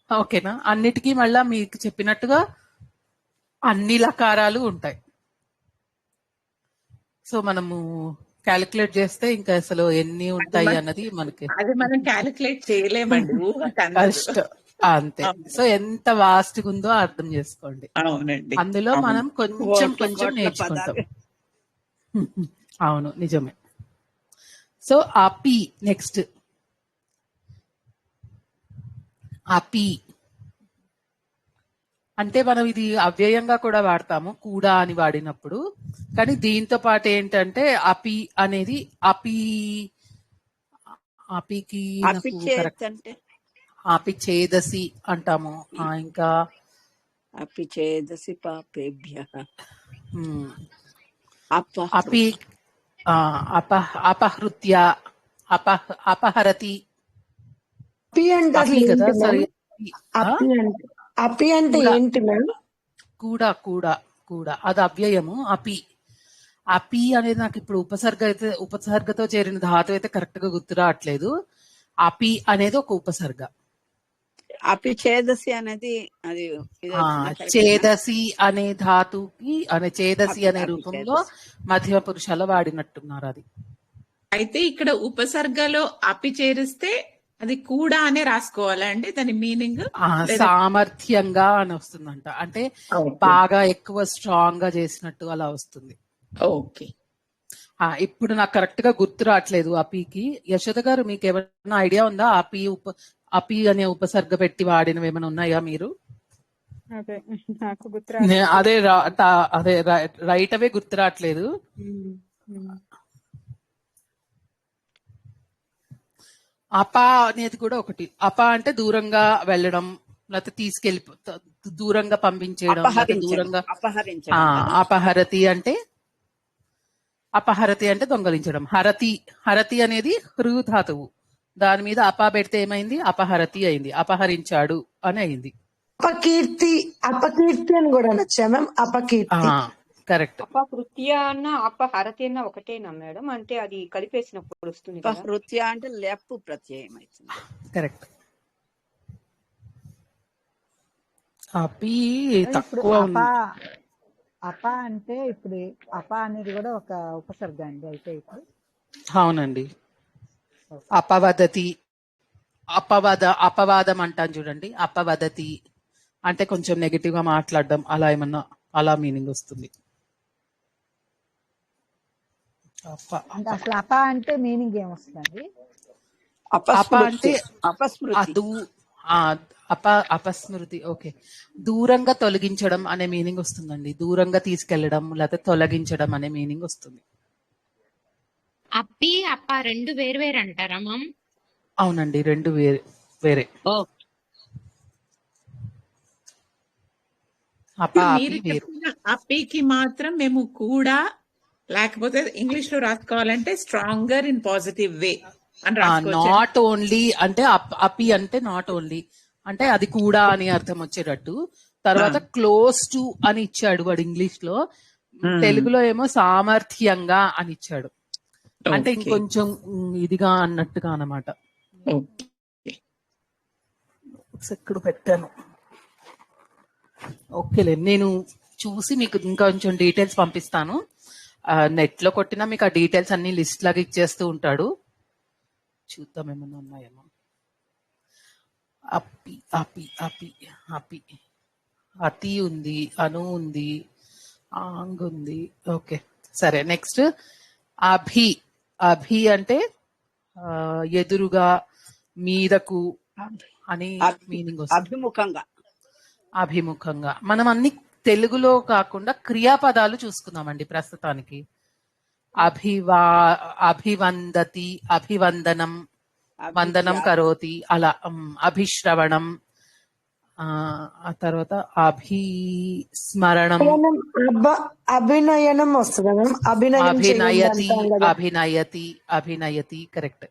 ఓకేనా? అన్నిటికీ మళ్ళా మీకు చెప్పినట్టుగా అన్ని లకారాలు ఉంటాయి. సో మనము క్యాలిక్యులేట్ చేస్తే ఇంకా అసలు ఎన్ని ఉంటాయి అన్నది మనకి అది మనం క్యాలిక్యులేట్ చేయలేమండి, కష్టం. అంతే. సో ఎంత వాస్ట్ ఉందో అర్థం చేసుకోండి. అవునండి. అందులో మనం కొంచెం నేర్చుకుంటాం. అవును, నిజమే. సో అపి నెక్స్ట్. అపి అంటే మనం ఇది అవ్యయంగా కూడా వాడతాము, కూడా అని వాడినప్పుడు. కానీ దీంతో పాటు ఏంటంటే అపి అనేది అపికి అపిచేదసి అంటాము. ఇంకా అపిచేదసి పాపేభ్యః అపి అపహృత్య అపహరతి. కదా సరే. అపి అంటే ఏంటి మ్యామ్? కూడా అది అవ్యయము. అపి అనేది నాకు ఇప్పుడు ఉపసర్గతో చేరిన ధాతు అయితే కరెక్ట్ గా గుర్తు రావట్లేదు. అపి అనేది ఒక ఉపసర్గ. అపిచేదసి అనేది అది చేదసి అనే ధాతుకి చేదసి అనే రూపంలో మధ్యమ పురుషాలు వాడినట్టున్నారు అది. అయితే ఇక్కడ ఉపసర్గలో అపి చేరిస్తే అది కూడా అనే రాసుకోవాలా అండి దాని మీనింగ్? సామర్థ్యంగా అని వస్తుందంట, అంటే బాగా ఎక్కువ స్ట్రాంగ్ గా చేసినట్టు అలా వస్తుంది. ఓకే. ఇప్పుడు నాకు కరెక్ట్ గా గుర్తు రావట్లేదు అపికి. యశోద గారు మీకు ఏమైనా ఐడియా ఉందా? అపి అనే ఉపసర్గ పెట్టి వాడినవి ఏమైనా ఉన్నాయా మీరు? అదే రైట్ అవే గుర్తు రావట్లేదు. అప అనేది కూడా ఒకటి. అప అంటే దూరంగా వెళ్ళడం, లేకపోతే దూరంగా పంపించేయడం, దూరంగా. అపహరతి అంటే దొంగలించడం. హరతి అనేది హృ ధాతువు, దాని మీద అపా పెడితే ఏమైంది? అపహరతి అయింది, అపహరించాడు అని అయింది. అపకీర్తి అని కూడా అనొచ్చా మ్యామ్? అపకీర్తి కరెక్ట్. అపకృత్య అన్న అపహరతి అన్న ఒకటేనా మేడం? అంటే అది కలిపేసినప్పుడు వస్తుంది కదా. అపహృత్య అంటే లెప్పు ప్రత్యయం అవుతుంది. కరెక్ట్. అపి ఇప్పుడు తక్కువ ఉంది. అప అంటే ఇప్పుడు అప అనేది కూడా ఒక ఉపసర్గ అండి అయితే ఇప్పుడు. అవునండి. అపవాదం అంటాను చూడండి. అపవదతి అంటే కొంచెం నెగటివ్ గా మాట్లాడడం, అలా ఏమన్నా అలా మీనింగ్ వస్తుంది. అంటే అసలు అప అంటే మీనింగ్ ఏమొస్తుంది? అప అంటే అపస్మృతి. ఓకే, దూరంగా తొలగించడం అనే మీనింగ్ వస్తుందండి. దూరంగా తీసుకెళ్లడం లేకపోతే తొలగించడం అనే మీనింగ్ వస్తుంది. అప్పి అప్ప రెండు వేరు వేరు అంటారా మామ్? అవునండి, రెండు వేరే. మీరు చెప్పిన అప్పికి మాత్రం మేము కూడా, లేకపోతే ఇంగ్లీష్ లో రాసుకోవాలంటే స్ట్రాంగర్ ఇన్ పాజిటివ్ వే అని రాసుకోవచ్చు. నాట్ ఓన్లీ అంటే అపి అంటే నాట్ ఓన్లీ అంటే అది కూడా అని అర్థం వచ్చేటట్టు. తర్వాత క్లోజ్ టు అని ఇచ్చాడు వాడు ఇంగ్లీష్ లో. తెలుగులో ఏమో సామర్థ్యంగా అని ఇచ్చాడు. అంటే ఇంకొంచెం ఇదిగా అన్నట్టుగా అన్నమాట. ఎక్కడ పెట్టాను? ఓకేలే, నేను చూసి మీకు ఇంకా కొంచెం డీటెయిల్స్ పంపిస్తాను. నెట్ లో కొట్టినా మీకు ఆ డీటెయిల్స్ అన్ని లిస్ట్ లాగా ఇచ్చేస్తూ ఉంటాడు. చూద్దాం ఏమన్నా ఉన్నాయేమో. అపి అపి అపి అపి అతి ఉంది, అను ఉంది, ఆంగ్ ఉంది. ఓకే సరే, నెక్స్ట్ అభి. అభి అంటే ఎదురుగా, మీదకు అని మీనింగ్ వస్తుంది. అభిముఖంగా. మనం అన్ని తెలుగులో కాకుండా క్రియాపదాలు చూసుకుందామండి ప్రస్తుతానికి. అభివందతి, అభివందనం, వందనం కరోతి, అలా. అభిశ్రవణం, ఆ తర్వాత అభిస్మరణం, అభినయనం వస్తుంది. అభినయతి, అభినయతి, అభినయతి. కరెక్ట్.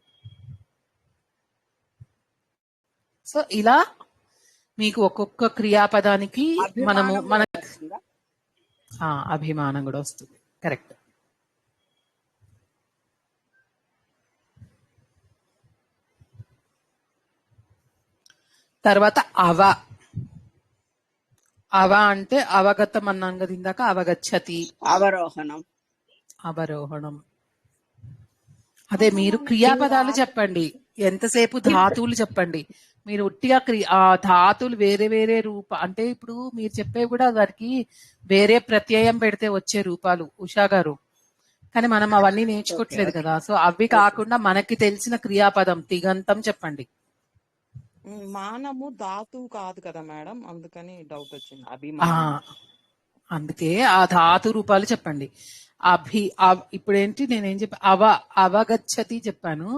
సో ఇలా మీకు ఒక్కొక్క క్రియాపదానికి మనము మన అభిమానం కూడా వస్తుంది. కరెక్ట్. తర్వాత అవ అంటే అవగతం అన్నాం కదా ఇందాక. అవగచ్చతి, అవరోహణం. అదే మీరు క్రియాపదాలు చెప్పండి, ఎంతసేపు ధాతువులు చెప్పండి. మీరు ఉట్టిగా ధాతువులు వేరే వేరే అంటే ఇప్పుడు మీరు చెప్పేవి కూడా వారికి వేరే ప్రత్యయం పెడితే వచ్చే రూపాలు ఉషా గారు. కానీ మనం అవన్నీ నేర్చుకోవట్లేదు కదా. సో అవి కాకుండా మనకి తెలిసిన క్రియాపదం తిగంతం చెప్పండి. మానము ధాతువు కాదు కదా మేడం, అందుకని డౌట్ వచ్చింది. అందుకే ఆ ధాతు రూపాలు చెప్పండి. ఇప్పుడేంటి నేనేం చెప్పా? అవగచ్చతి చెప్పాను.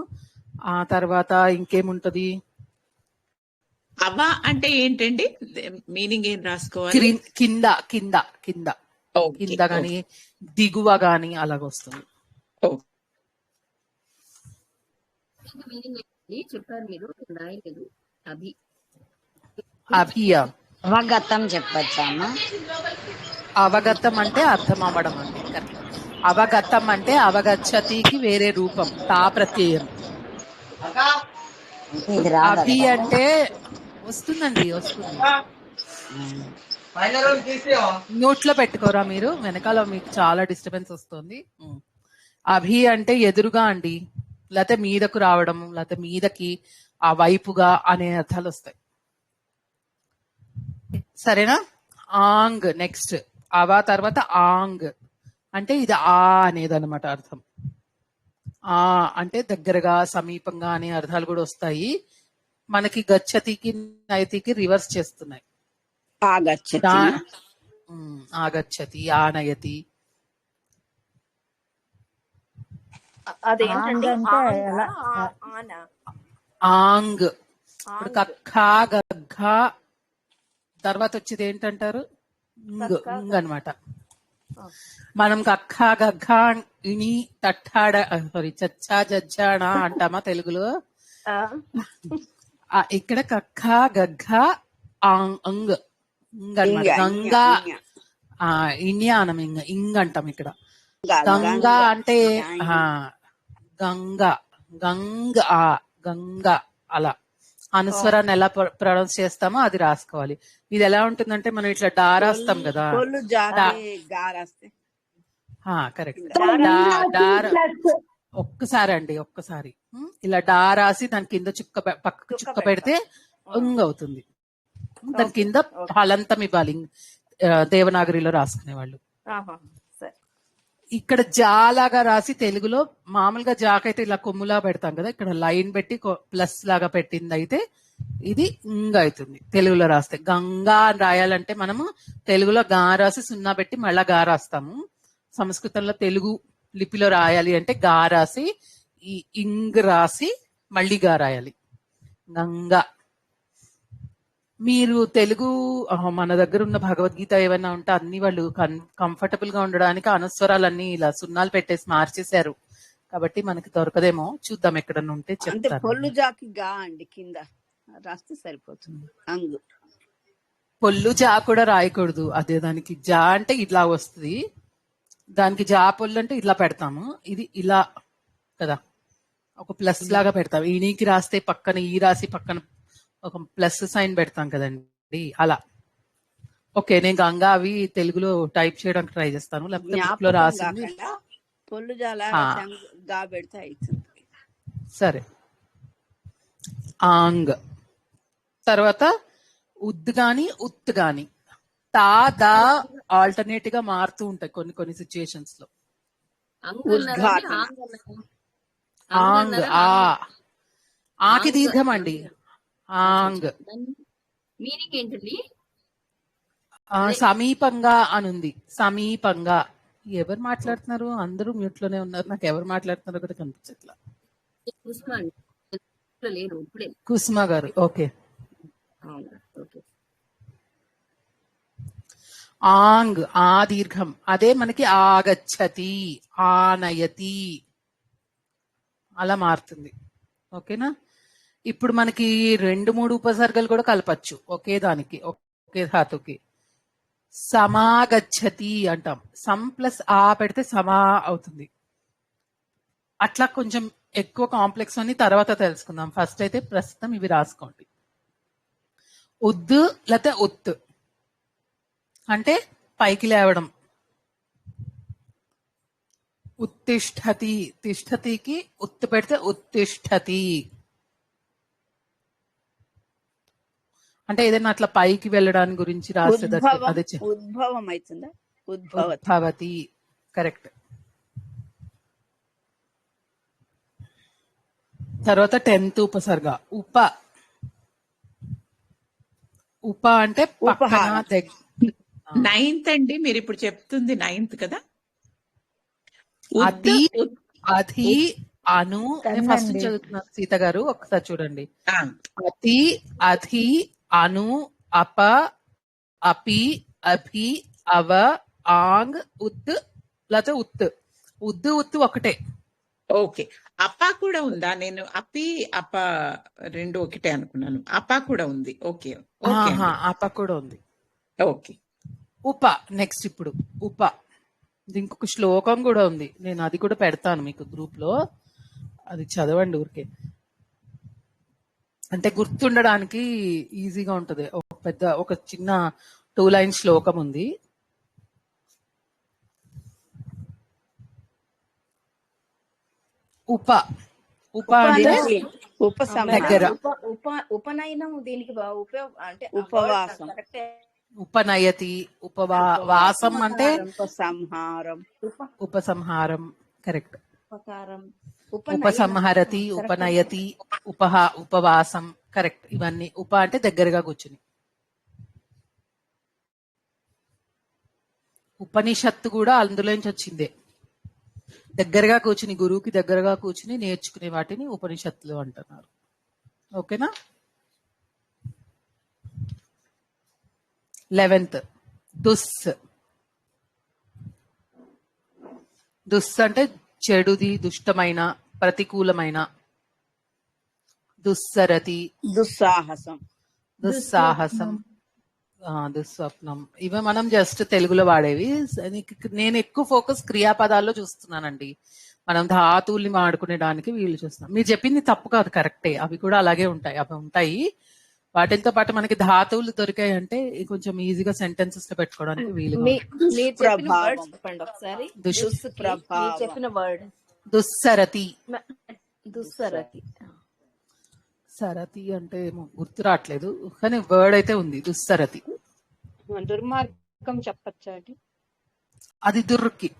ఆ తర్వాత ఇంకేముంటది? అవ అంటే ఏంటండి మీనింగ్? ఏం రాసుకోవాలి? కింద కింద కింద కింద గాని దిగువ గాని అలాగొస్తుంది. చెప్పారు మీరు, రాయలేదు. అవగతం చెప్పచ్చా? అవగతం అంటే అర్థం అవ్వడం అండి. అవగతం అంటే అవగచ్చతికి వేరే రూపం, తా ప్రత్యయం. అభి అంటే వస్తుంది. నోట్లో పెట్టుకోరా మీరు, వెనకాల మీకు చాలా డిస్టర్బెన్స్ వస్తుంది. అభి అంటే ఎదురుగా అండి, లేకపోతే మీదకు రావడం, లేకపోతే మీదకి, ఆ వైపుగా అనే అర్థాలు వస్తాయి. సరేనా? ఆంగ్ నెక్స్ట్. అవా తర్వాత ఆంగ్ అంటే ఇది అనేది అనమాట అర్థం. అంటే దగ్గరగా, సమీపంగా అనే అర్థాలు కూడా వస్తాయి. మనకి గచ్చతికి నయతికి రివర్స్ చేస్తున్నాయి. ఆగచ్చతి, ఆనయతి. ఆంగ్. ఇప్పుడు కక్కా గగ్గ తర్వాత వచ్చేది ఏంటంటారు? ఇంగ్ అనమాట. మనం కక్కా గగ్గ ఇని తట్టాడ చచ్చా జజ్జాడా అంటామా తెలుగులో. ఆ, ఇక్కడ కక్క గగ్గ అంగ్ ఇంగ్ అనమాట. ఇంగ గంగా ఇంగ ఇన్యానం ఇంగ్ అంటాం ఇక్కడ. గంగ గంగా అంటే గంగ గంగ గంగ గంగ అలా అనుస్వరాన్ని ఎలా ప్రొనౌన్స్ చేస్తామో అది రాసుకోవాలి. ఇది ఎలా ఉంటుందంటే మనం ఇట్లా డా రాస్తాం కదా. పొల్లు డా జాతి గా రాస్తే కరెక్ట్. డారా ఒక్కసారి అండి, ఒక్కసారి ఇలా డా రాసి దాని కింద పక్కకు చుక్క పెడితే ఉంగ్ అవుతుంది. దాని ఓకే కింద ఓకే. హలంతం ఇవ్వాలి. దేవనాగరిలో రాసుకునే వాళ్ళు. ఆహా, సరే. ఇక్కడ జా లాగా రాసి తెలుగులో మామూలుగా జాకైతే ఇలా కొమ్ములా పెడతాం కదా, ఇక్కడ లైన్ పెట్టి ప్లస్ లాగా పెట్టింది అయితే ఇది ఇంగ్ అవుతుంది. తెలుగులో రాస్తే గంగా అని రాయాలంటే మనము తెలుగులో గా రాసి సున్నా పెట్టి మళ్ళా గా రాస్తాము. సంస్కృతంలో తెలుగు లిపిలో రాయాలి అంటే గా రాసి ఈ ఇంగ్ రాసి మళ్ళీ గా రాయాలి. గంగా. మీరు తెలుగు మన దగ్గర ఉన్న భగవద్గీత ఏమైనా ఉంటే అన్ని వాళ్ళు కంఫర్టబుల్ గా ఉండడానికి అనుస్వరాలన్నీ ఇలా సున్నాలు పెట్టేసి మార్చేశారు. కాబట్టి మనకి దొరకదేమో, చూద్దాం ఎక్కడన్నా ఉంటే అంటే చెప్తాను. పొల్లు జాకి గా అండి కింద రాస్తే సరిపోతుంది. అంగు పొల్లు జా కూడా రాయకూడదు. అదే దానికి జా అంటే ఇట్లా వస్తుంది, దానికి జా పొల్లు అంటే ఇట్లా పెడతాము. ఇది ఇలా కదా, ఒక ప్లస్ లాగా పెడతాం. ఈనికి రాస్తే పక్కన ఈ రాసి పక్కన ఒక ప్లస్ సైన్ పెడతాం కదండి, అలా. ఓకే, నేను గంగా అవి తెలుగులో టైప్ చేయడానికి ట్రై చేస్తాను, లేకపోతే బుక్ లో జ్ఞాపకం రాసింది. కాకుండా పొల్లు జాలా ఆ, గా పెడితే అవుతుంది. సరే. ఆంగ్. తర్వాత ఉద్ గాని ఉత్ గాని తా దా ఆల్టర్నేట్ గా మారుతూ ఉంటాయి కొన్ని కొన్ని సిచ్యుయేషన్స్ లో. అంగ్ అన్నారండి, ఉద్ఘాటన ఆంగ్ అన్నారా? అంగ్ ఆంగ్ అన్నారా? ఆకి ఆంగ్ దీర్ఘం అండి. ఆంగ్. మీనింగ్ ఏంటండి? సమీపంగా అనుంది. సమీపంగా. ఎవరు మాట్లాడుతున్నారు? అందరూ మ్యూట్ లోనే ఉన్నారు. నాకు ఎవరు మాట్లాడుతున్నారో కూడా కనిపించట్లా. కుసుమ అండి, లేరు ఇప్పుడే. కుసుమ గారు. ఓకే. అవునా, ఓకే. ఆంగ్ ఆ దీర్ఘం. అదే మనకి ఆగచ్చతి, ఆనయతి అలా మారుతుంది. ఓకేనా? ఇప్పుడు మనకి 2-3 ఉపసర్గలు కూడా కలపచ్చు ఒకే దానికి, ఒకే ధాతుకి. సమాగచ్చతి అంటాం. సమ్ ప్లస్ ఆ పెడితే సమా అవుతుంది. అట్లా కొంచెం ఎక్కువ కాంప్లెక్స్ అని తర్వాత తెలుసుకుందాం. ఫస్ట్ అయితే ప్రస్తుతం ఇవి రాసుకోండి. ఉద్ లేకపోతే ఉత్ అంటే పైకి లేవడం. ఉత్తిష్ఠతి, తిష్ఠతికి ఉత్ పెడితే ఉత్తిష్ఠతి అంటే ఏదైనా అట్లా పైకి వెళ్ళడానికి గురించి రాసేది. అదే ఉద్భవం అవుతుందా? ఉద్భవతి. కరెక్ట్. తర్వాత 10th ఉపసర్గ ఉప. ఉప అంటే పక్కన, దగ్గర. 9th అండి, మీరు ఇప్పుడు చెప్తుంది 9th కదా. అతి, అధి, అను. నేను ఫస్ట్ చదువుతున్నాను సీత గారు, ఒకసారి చూడండి. అతి, అధి, అను, అప, అపి, అభి, అవ, ఆంగ్, ఉత్ లేకపోతే ఉత్. ఉద్దు ఉత్తు ఒకటే. ఓకే. అప కూడా ఉందా? నేను అపి అప రెండు ఒకటే అనుకున్నాను. అప కూడా ఉంది. ఓకే. ఓకే అండి. అప కూడా ఉంది. ఓకే. ఉప. నెక్స్ట్ ఇప్పుడు ఉప. ఇంకొక శ్లోకం కూడా ఉంది, నేను అది కూడా పెడతాను మీకు గ్రూప్ లో, అది చదవండి ఊరికే, అంటే గుర్తుండడానికి ఈజీగా ఉంటది. ఒక చిన్న 2 లైన్ శ్లోకం ఉంది. ఉప. ఉప అంటే దగ్గర. ఉపనయనం దీనికి అంటే ఉపవాసం. ఉపనయతి, ఉపవాసం అంటే ఉపసంహారం. ఉపసంహారం. కరెక్ట్. ఉపకారం. ఉపసంహరతి, ఉపనయతి, ఉపవాసం. కరెక్ట్. ఇవన్నీ ఉప అంటే దగ్గరగా కూర్చుని. ఉపనిషత్తు కూడా అందులోంచి వచ్చిందే. దగ్గరగా కూర్చుని, గురువుకి దగ్గరగా కూర్చుని నేర్చుకునే వాటిని ఉపనిషత్తులు అంటున్నారు. ఓకేనా? 11th దుస్. దుస్ అంటే చెడుది, దుష్టమైన, ప్రతికూలమైన. దుస్సరతి, దుస్సాహసం, దుస్సాహసం, దుస్వప్నం. ఇవి మనం జస్ట్ తెలుగులో వాడేవి. నేను ఎక్కువ ఫోకస్ క్రియాపదాల్లో చూస్తున్నానండి. మనం ధాతువుల్ని వాడుకునేడానికి వీళ్ళు చూస్తున్నాం. మీరు చెప్పింది తప్పు కాదు, కరెక్టే. అవి కూడా అలాగే ఉంటాయి. అవి ఉంటాయి. వాటితో పాటు మనకి ధాతువులు దొరికాయి అంటే కొంచెం ఈజీగా సెంటెన్సెస్ లో పెట్టుకోవడానికి వీలుగా మీరు చెప్పిన వర్డ్ చెప్పండి ఒకసారి. దుష్ప్రభావం, మీరు చెప్పిన వర్డ్. దుస్సరతి. దుస్సరతి. సరతి అంటే ఏమో గుర్తు రావట్లేదు, కానీ వర్డ్ అయితే ఉంది, దుస్సరతి. దుర్మార్గం చెప్పచ్చా అండి? అది దుర్కి.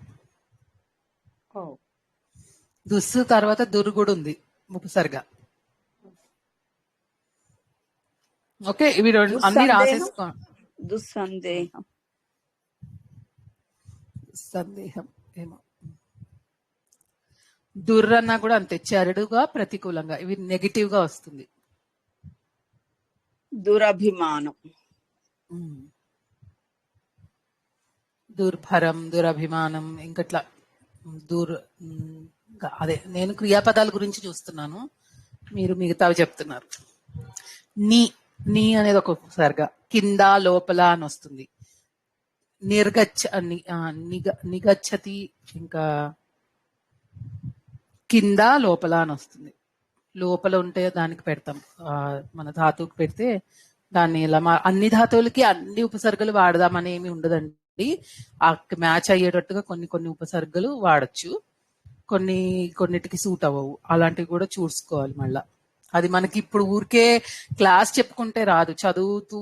దుస్సు తర్వాత దుర్ కూడా ఉంది ఉపసర్గ. ఓకే, ఇవి అన్ని రాసేసుకో. దుస్సందేహం, సందేహం ఏమో. దుర్ అన్నా కూడా అంతే, చెడుగా ప్రతికూలంగా, ఇవి నెగిటివ్ గా వస్తుంది. దురభిమానం, దుర్భరం, దురభిమానం, ఇంకట్లా అదే నేను క్రియాపదాల గురించి చూస్తున్నాను, మీరు మిగతావి చెప్తున్నారు. నీ నీ అనేది ఒక ఉపసర్గ, కింద లోపల అని వస్తుంది. నిగచ్చతి, ఇంకా కింద లోపల అని వస్తుంది. లోపల ఉంటే దానికి పెడతాం, మన ధాతువుకి పెడితే దాన్ని ఇలా అన్ని ధాతువులకి అన్ని ఉపసర్గలు వాడదామని ఏమి ఉండదండి. ఆ మ్యాచ్ అయ్యేటట్టుగా కొన్ని కొన్ని ఉపసర్గలు వాడచ్చు, కొన్నిటికి సూట్ అవ్వవు. అలాంటివి కూడా చూసుకోవాలి. మళ్ళా అది మనకి ఇప్పుడు ఊరికే క్లాస్ చెప్పుకుంటే రాదు, చదువుతూ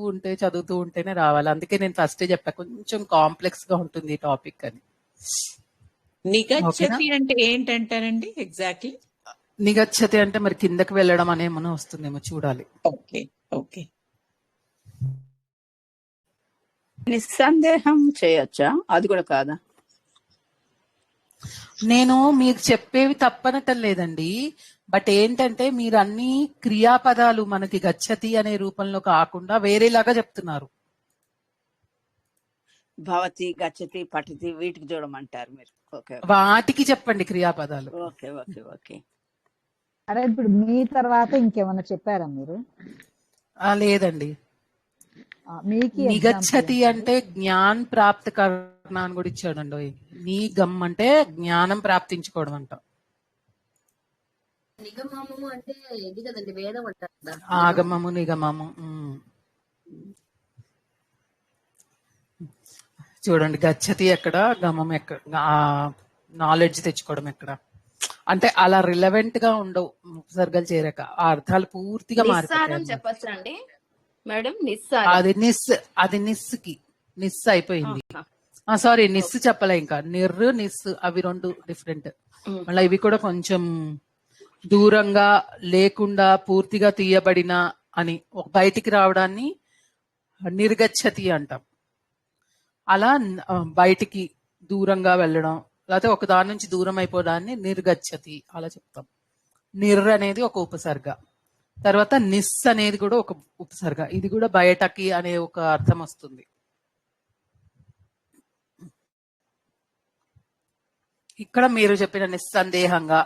ఉంటేనే రావాలి. అందుకే నేను ఫస్టే చెప్పా కొంచెం కాంప్లెక్స్ గా ఉంటుంది ఈ టాపిక్ అని. నిగచ్చతి అంటే ఏంటంటారండి ఎగ్జాక్ట్లీ? నిగచ్చతి అంటే మరి కిందకి వెళ్ళడం అనే మనం వస్తుందేమో చూడాలి. Okay okay. నిస్సందేహం చేయొచ్చా? అది కూడా కాదా? నేను మీకు చెప్పేవి తప్పనటం లేదండి, బట్ ఏంటంటే మీరు అన్ని క్రియాపదాలు మనకి గచ్చతి అనే రూపంలో కాకుండా వేరేలాగా చెప్తున్నారు. భవతి, గచ్చతి, పఠతి వీటికి చూడమంటారు మీరు. ఓకే, వాటికి చెప్పండి క్రియాపదాలు. Okay okay okay. అరే ఇప్పుడు మీ తర్వాత ఇంకేమన్నా చెప్పారా మీరు? లేదండి. నిగచ్చతి అంటే జ్ఞాన్ ప్రాప్త కర్ణ అని కూడా ఇచ్చాడండి. నీ గమ్ అంటే జ్ఞానం ప్రాప్తించుకోవడం అంట. నిగమము అంటే ఇది కదండి, వేదం అంటారు. ఆగమము, నిగమము. చూడండి, గచ్చతి ఎక్కడ, గమం ఎక్కడ, నాలెడ్జ్ తెచ్చుకోవడం ఎక్కడ అంటే అలా రిలవెంట్ గా ఉండవు ఉపసర్గలు చేరాక. ఆ అర్థాలు పూర్తిగా మారిపోతాయి. చెప్పచ్చండి మేడం? అది నిస్ అయిపోయింది. సారీ, నిస్ చెప్పలే ఇంకా. నిస్ అవి రెండు డిఫరెంట్. మళ్ళీ ఇవి కూడా కొంచెం దూరంగా, లేకుండా, పూర్తిగా తీయబడిన అని బయటికి రావడాన్ని నిర్గచ్చతి అంటాం. అలా బయటికి దూరంగా వెళ్ళడం, లేకపోతే ఒక దాని నుంచి దూరం అయిపోవడాన్ని నిర్గచ్చతి అలా చెప్తాం. అనేది ఒక ఉపసర్గ. తర్వాత నిస్ అనేది కూడా ఒక ఉపసర్గ. ఇది కూడా బయటకి అనే ఒక అర్థం వస్తుంది. ఇక్కడ మీరు చెప్పిన నిస్సందేహంగా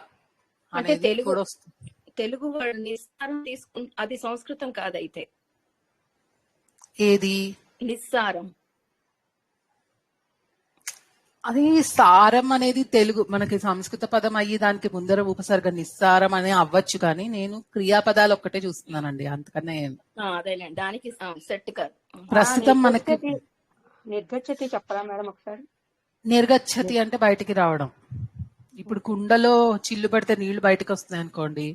అనేది కూడా వస్తుంది. తెలుగు వర్డ్ నిస్సారం అది సంస్కృతం కాదైతే. ఏది నిస్సారం? అది సారం అనేది తెలుగు, మనకి సంస్కృత పదం అయ్యి దానికి ముందర ఉపసర్గ నిస్సారం అనే అవ్వచ్చు, కానీ నేను క్రియాపదాలు ఒక్కటే చూస్తున్నానండి, అంతకన్నా దానికి సెట్ కాదు. ప్రస్తుతం మనకి నిర్గచ్చతి చెప్పరా మేడం ఒకసారి? నిర్గచ్చతి అంటే బయటికి రావడం. ఇప్పుడు కుండలో చిల్లు పడితే నీళ్లు బయటకు వస్తున్నాయి అనుకోండి,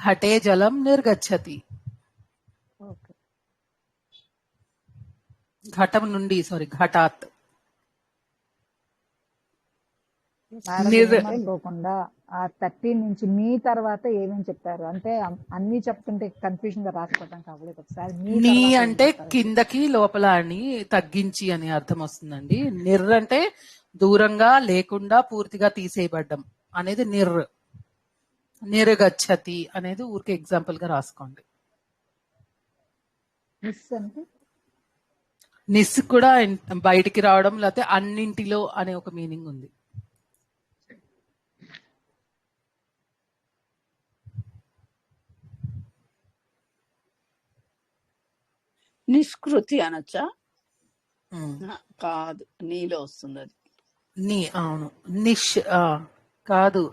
ఘటే జలం నిర్గచ్చతి. ఘటం నుండి, ఘటాత్. అనుకోకుండా ఆ 13 నుంచి మీ తర్వాత ఏమేమి చెప్పారు అంటే అన్ని చెప్తుంటే కన్ఫ్యూజన్ గా రాసుకోవడం కావలేదు. ఒకసారి నీ అంటే కిందకి లోపల అని తగ్గించి అని అర్థం వస్తుందండి. అంటే దూరంగా, లేకుండా, పూర్తిగా తీసేయబడ్డం అనేది నిర్గచ్చతి అనేది ఊరికి ఎగ్జాంపుల్ గా రాసుకోండి. నిస్ కూడా బయటికి రావడం, లేకపోతే అన్నింటిలో అనే ఒక మీనింగ్ ఉంది. నిష్కృతి అనొచ్చా? ఉమ్. కాదు, నీలో వస్తుంది అది. అవును. కాదు.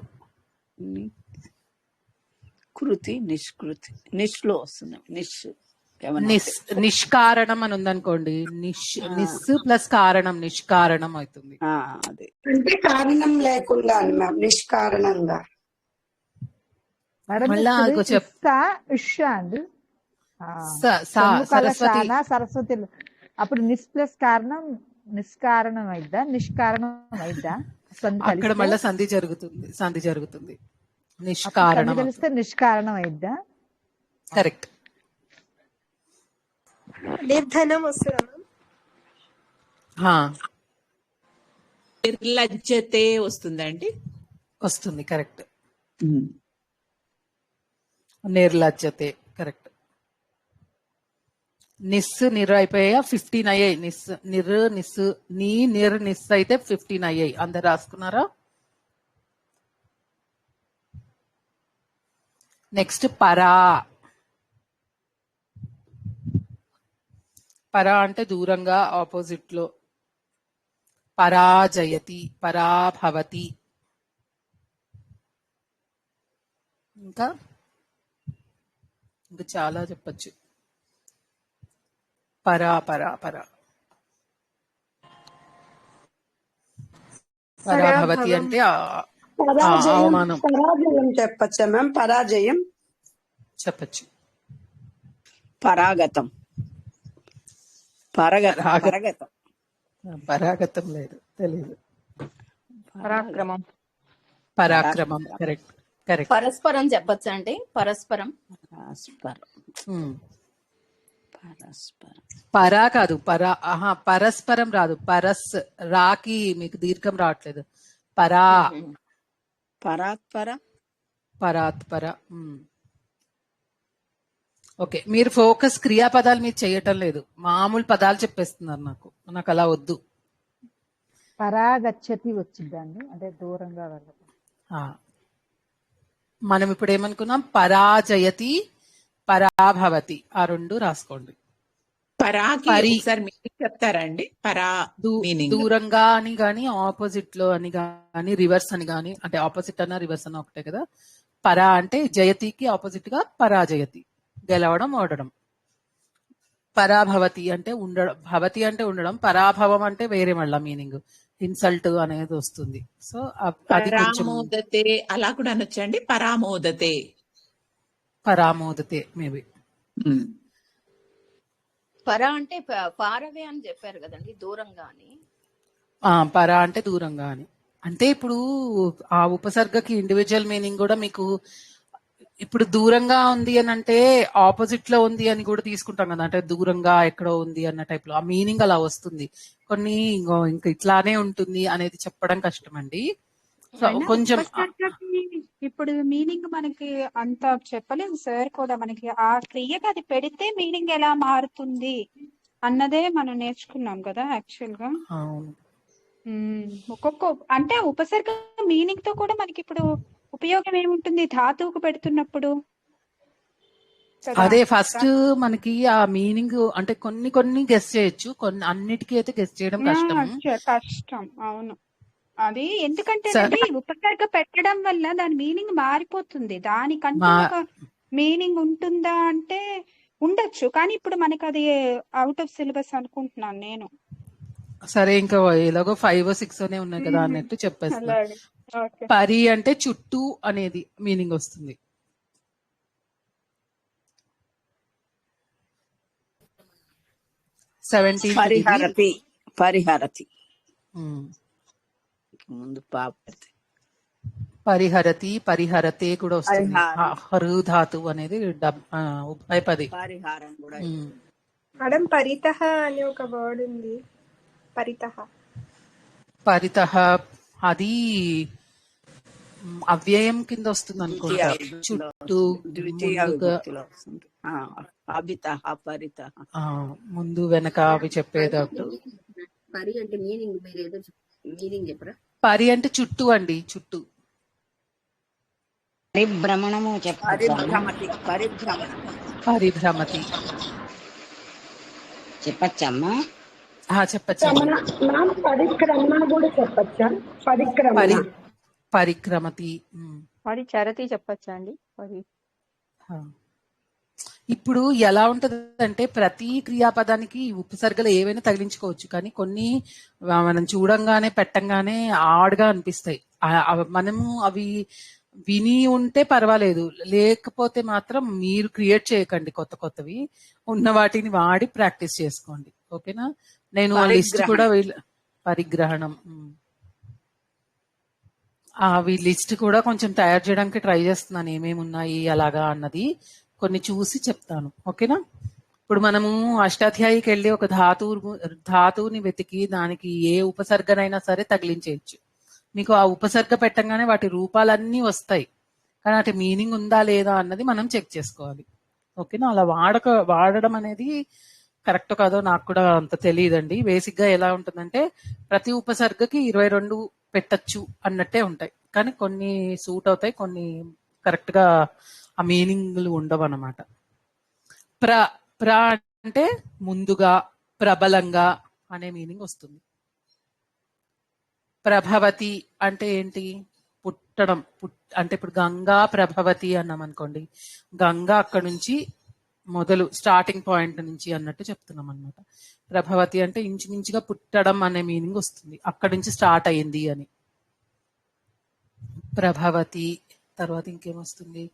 కృతి నిష్కృతి నిష్లో వస్తుంది. ఏమన్నా ఉంటే. నిష్కారణం అని ఉందనుకోండి, నిస్ ప్లస్ కారణం నిష్కారణం అవుతుంది. అదే అంటే కారణం లేకుండా అని మ్యామ్, నిష్కారణంగా. మేడం మళ్ళా ఇప్పుడు అదిగో ఇషా అండి సరస్వతి సరస్వతి. అప్పుడు నిస్ ప్లస్ కారణం నిష్కారణం అయిద్దా, నిష్కారణం అయిద్దా? అక్కడ మళ్ళీ సంధి జరుగుతుంది. నిష్కారణం కలిస్తే నిష్కారణం అయిద్దా? కరెక్ట్. నిర్ధనం వస్తుందా? నిర్లజ్జతే వస్తుందండి. వస్తుంది, కరెక్ట్. నిర్లజ్జతే కరెక్ట్. నిర్ అయిపోయా 15 అయ్యాయి. నిస్ అయితే 15 అయ్యాయి. అందరు రాసుకున్నారా? నెక్స్ట్ పరా. పరా అంటే దూరంగా, ఆపోజిట్ లో. పరాజయతి, పరాభవతి. ఇంకా చాలా చెప్పచ్చు. పరాభవతి అంటే అవమానం పరాజయం చెప్పచ్చా మ్యామ్? పరాజయం చెప్పచ్చు. పరాగతం పరాగతం లేదు, తెలీదు. పరాక్రమం కరెక్ట్. పరస్పరం చెప్పచ్చా అండి? పరస్పరం. పరా కాదు, పరస్పరం రాదు. రాకి మీకు దీర్ఘం రావట్లేదు. పరాత్పర. ఓకే, మీరు ఫోకస్ క్రియాపదాలు మీరు చేయటం లేదు, మామూలు పదాలు చెప్పేస్తున్నారు. నాకు అలా వద్దు. పరాగచ్చతి వచ్చిందండి, అంటే దూరంగా వెళ్ళదు. మనం ఇప్పుడు ఏమనుకున్నాం? పరాజయతి, పరాభవతి. ఆ రెండు రాసుకోండి. చెప్తారండి? దూరంగా అని గాని, ఆపోజిట్ లో అని గాని, రివర్స్ అని గాని. అంటే ఆపోజిట్ అన్న రివర్స్ అన్న ఒకటే కదా. పరా అంటే జయతికి ఆపోజిట్ గా పరాజయతి, గెలవడం, ఓడడం. పరాభవతి అంటే ఉండడం, భవతి అంటే ఉండడం, పరాభవం అంటే వేరే మళ్ళా మీనింగ్, ఇన్సల్ట్ అనేది వస్తుంది. సో అది కొంచెం అలా కూడా అనొచ్చండి. పరామోదతే మేబీ. పరా అంటే ఫారవే అని చెప్పారు కదండి, దూరంగా అని. పరా అంటే దూరంగా అని. అంటే ఇప్పుడు ఆ ఉపసర్గకి ఇండివిజువల్ మీనింగ్ కూడా మీకు ఇప్పుడు దూరంగా ఉంది అని అంటే ఆపోజిట్ లో ఉంది అని కూడా తీసుకుంటాం కదా. అంటే దూరంగా ఎక్కడో ఉంది అన్న టైప్ లో ఆ మీనింగ్ అలా వస్తుంది. కొన్ని ఇంకా ఇట్లానే ఉంటుంది అనేది చెప్పడం కష్టం అండి. కొంచెం ఇప్పుడు మీనింగ్ మనకి అంత చెప్పలేము సార్ కూడా. మనకి ఆ క్రియగా అది పెడితే మీనింగ్ ఎలా మారుతుంది అన్నదే మనం నేర్చుకున్నాం కదా యాక్చువల్ గా. ఒక్కొక్క అంటే ఉపసర్గ మీనింగ్ తో కూడా మనకి ఇప్పుడు ఉపయోగం ఏముంటుంది ధాతువుకు పెడుతున్నప్పుడు? అదే ఫస్ట్ మనకి ఆ మీనింగ్ అంటే కొన్ని గెస్ చేయొచ్చు, కొన్ని అన్నిటికీ అయితే గెస్ చేయడం కష్టం. అవును, అది ఎందుకంటే ఉపసర్గ పెట్టడం వల్ల దాని మీనింగ్ మారిపోతుంది. దానికంటే ఒక మీనింగ్ ఉంటుందా అంటే ఉండొచ్చు, కానీ ఇప్పుడు మనకి అది అవుట్ ఆఫ్ సిలబస్ అనుకుంటున్నాను నేను. సరే, ఇంకా ఎలాగో 5 or 6 ఉన్నాయి కదా అన్నట్టు చెప్పేస్తా. పరి అంటే చుట్టూ అనేది మీనింగ్ వస్తుంది. పరిహరతి ముందు పరిహరతే కూడా వస్తుంది. హరు ధాతు అనేది ఉభయపది. మేడం పరితః అనే ఒక వర్డ్ ఉంది. పరితః అది అవ్యయం కింద వస్తుంది అనుకుంటా. చుట్టూ ముందు వెనక అవి చెప్పేటప్పుడు. పరి అంటే మీనింగ్ మీరేదో మీనింగ్ చెప్పరా? పరి అంటే చుట్టూ అండి, చుట్టూ. పరిభ్రమణము పరిభ్రమతి. చెప్పచ్చమ్మా? చెప్పచ్చు. మ్యామ్ పరిక్రమ కూడా చెప్పచ్చా? పరిక్రమ పరిక్రమతి. పరిచరతి చెప్పచ్చా అండి? ఇప్పుడు ఎలా ఉంటదంటే ప్రతి క్రియాపదానికి ఉపసర్గలు ఏవైనా తగిలించుకోవచ్చు, కానీ కొన్ని మనం చూడంగానే పెట్టంగానే ఆడ్గా అనిపిస్తాయి. మనము అవి విని ఉంటే పర్వాలేదు, లేకపోతే మాత్రం మీరు క్రియేట్ చేయకండి కొత్త కొత్తవి, ఉన్న వాటిని వాడి ప్రాక్టీస్ చేసుకోండి. ఓకేనా? నేను లిస్ట్ కూడా పరిగ్రహణం అవి లిస్ట్ కూడా కొంచెం తయారు చేయడానికి ట్రై చేస్తున్నాను, ఏమేమి ఉన్నాయి అలాగా అన్నది కొన్ని చూసి చెప్తాను. ఓకేనా? ఇప్పుడు మనము అష్టాధ్యాయికి వెళ్ళి ఒక ధాతువుని వెతికి దానికి ఏ ఉపసర్గనైనా సరే తగిలించేయచ్చు. మీకు ఆ ఉపసర్గ పెట్టంగానే వాటి రూపాలన్నీ వస్తాయి, కానీ వాటి మీనింగ్ ఉందా లేదా అన్నది మనం చెక్ చేసుకోవాలి. ఓకేనా? అలా వాడడం అనేది కరెక్ట్ కాదో నాకు కూడా అంత తెలియదండి. బేసిక్ గా ఎలా ఉంటుందంటే ప్రతి ఉపసర్గకి 22 పెట్టచ్చు అన్నట్టే ఉంటాయి, కానీ కొన్ని సూట్ అవుతాయి, కొన్ని కరెక్ట్ గా ఆ మీనింగ్లు ఉండవు అన్నమాట. ప్ర అంటే ముందుగా, ప్రబలంగా అనే మీనింగ్ వస్తుంది. ప్రభవతి అంటే ఏంటి? పుట్టడం. అంటే ఇప్పుడు గంగా ప్రభవతి అన్నాం అనుకోండి, గంగా అక్కడ నుంచి మొదలు, స్టార్టింగ్ పాయింట్ నుంచి అన్నట్టు చెప్తున్నాం అనమాట. ప్రభవతి అంటే ఇంచుమించుగా పుట్టడం అనే మీనింగ్ వస్తుంది, అక్కడి నుంచి స్టార్ట్ అయ్యింది అని. ప్రభవతి తర్వాత ఇంకేమొస్తుంది?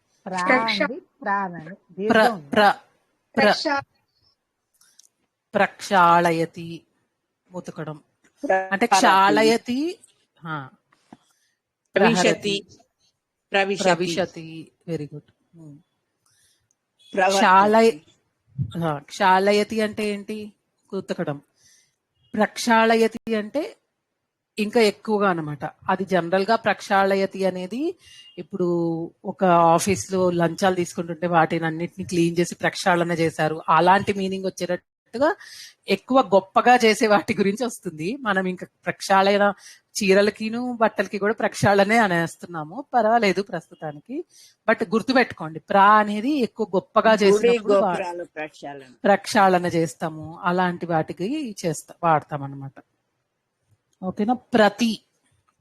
ప్రక్షాళయతి, ఉతకడం. అంటే క్షాళయతి, ప్రవిశతి. Very good. క్షాళయతి అంటే ఏంటి? ఉతకడం. ప్రక్షాళయతి అంటే ఇంకా ఎక్కువగా అనమాట. అది జనరల్ గా ప్రక్షాళయతి అనేది ఇప్పుడు ఒక ఆఫీస్ లో లంచాలు తీసుకుంటుంటే వాటిని అన్నిటిని క్లీన్ చేసి ప్రక్షాళన చేశారు, అలాంటి మీనింగ్ వచ్చేటట్టుగా ఎక్కువ గొప్పగా చేసే వాటి గురించి వస్తుంది. మనం ఇంకా ప్రక్షాళన చీరలకిను బట్టలకి కూడా ప్రక్షాళనే అనేస్తున్నాము, పర్వాలేదు ప్రస్తుతానికి. బట్ గుర్తుపెట్టుకోండి, అనేది ఎక్కువ గొప్పగా చేసినప్పుడు ప్రక్షాళన చేస్తాము, అలాంటి వాటికి వాడతాం అన్నమాట. ఓకేనా?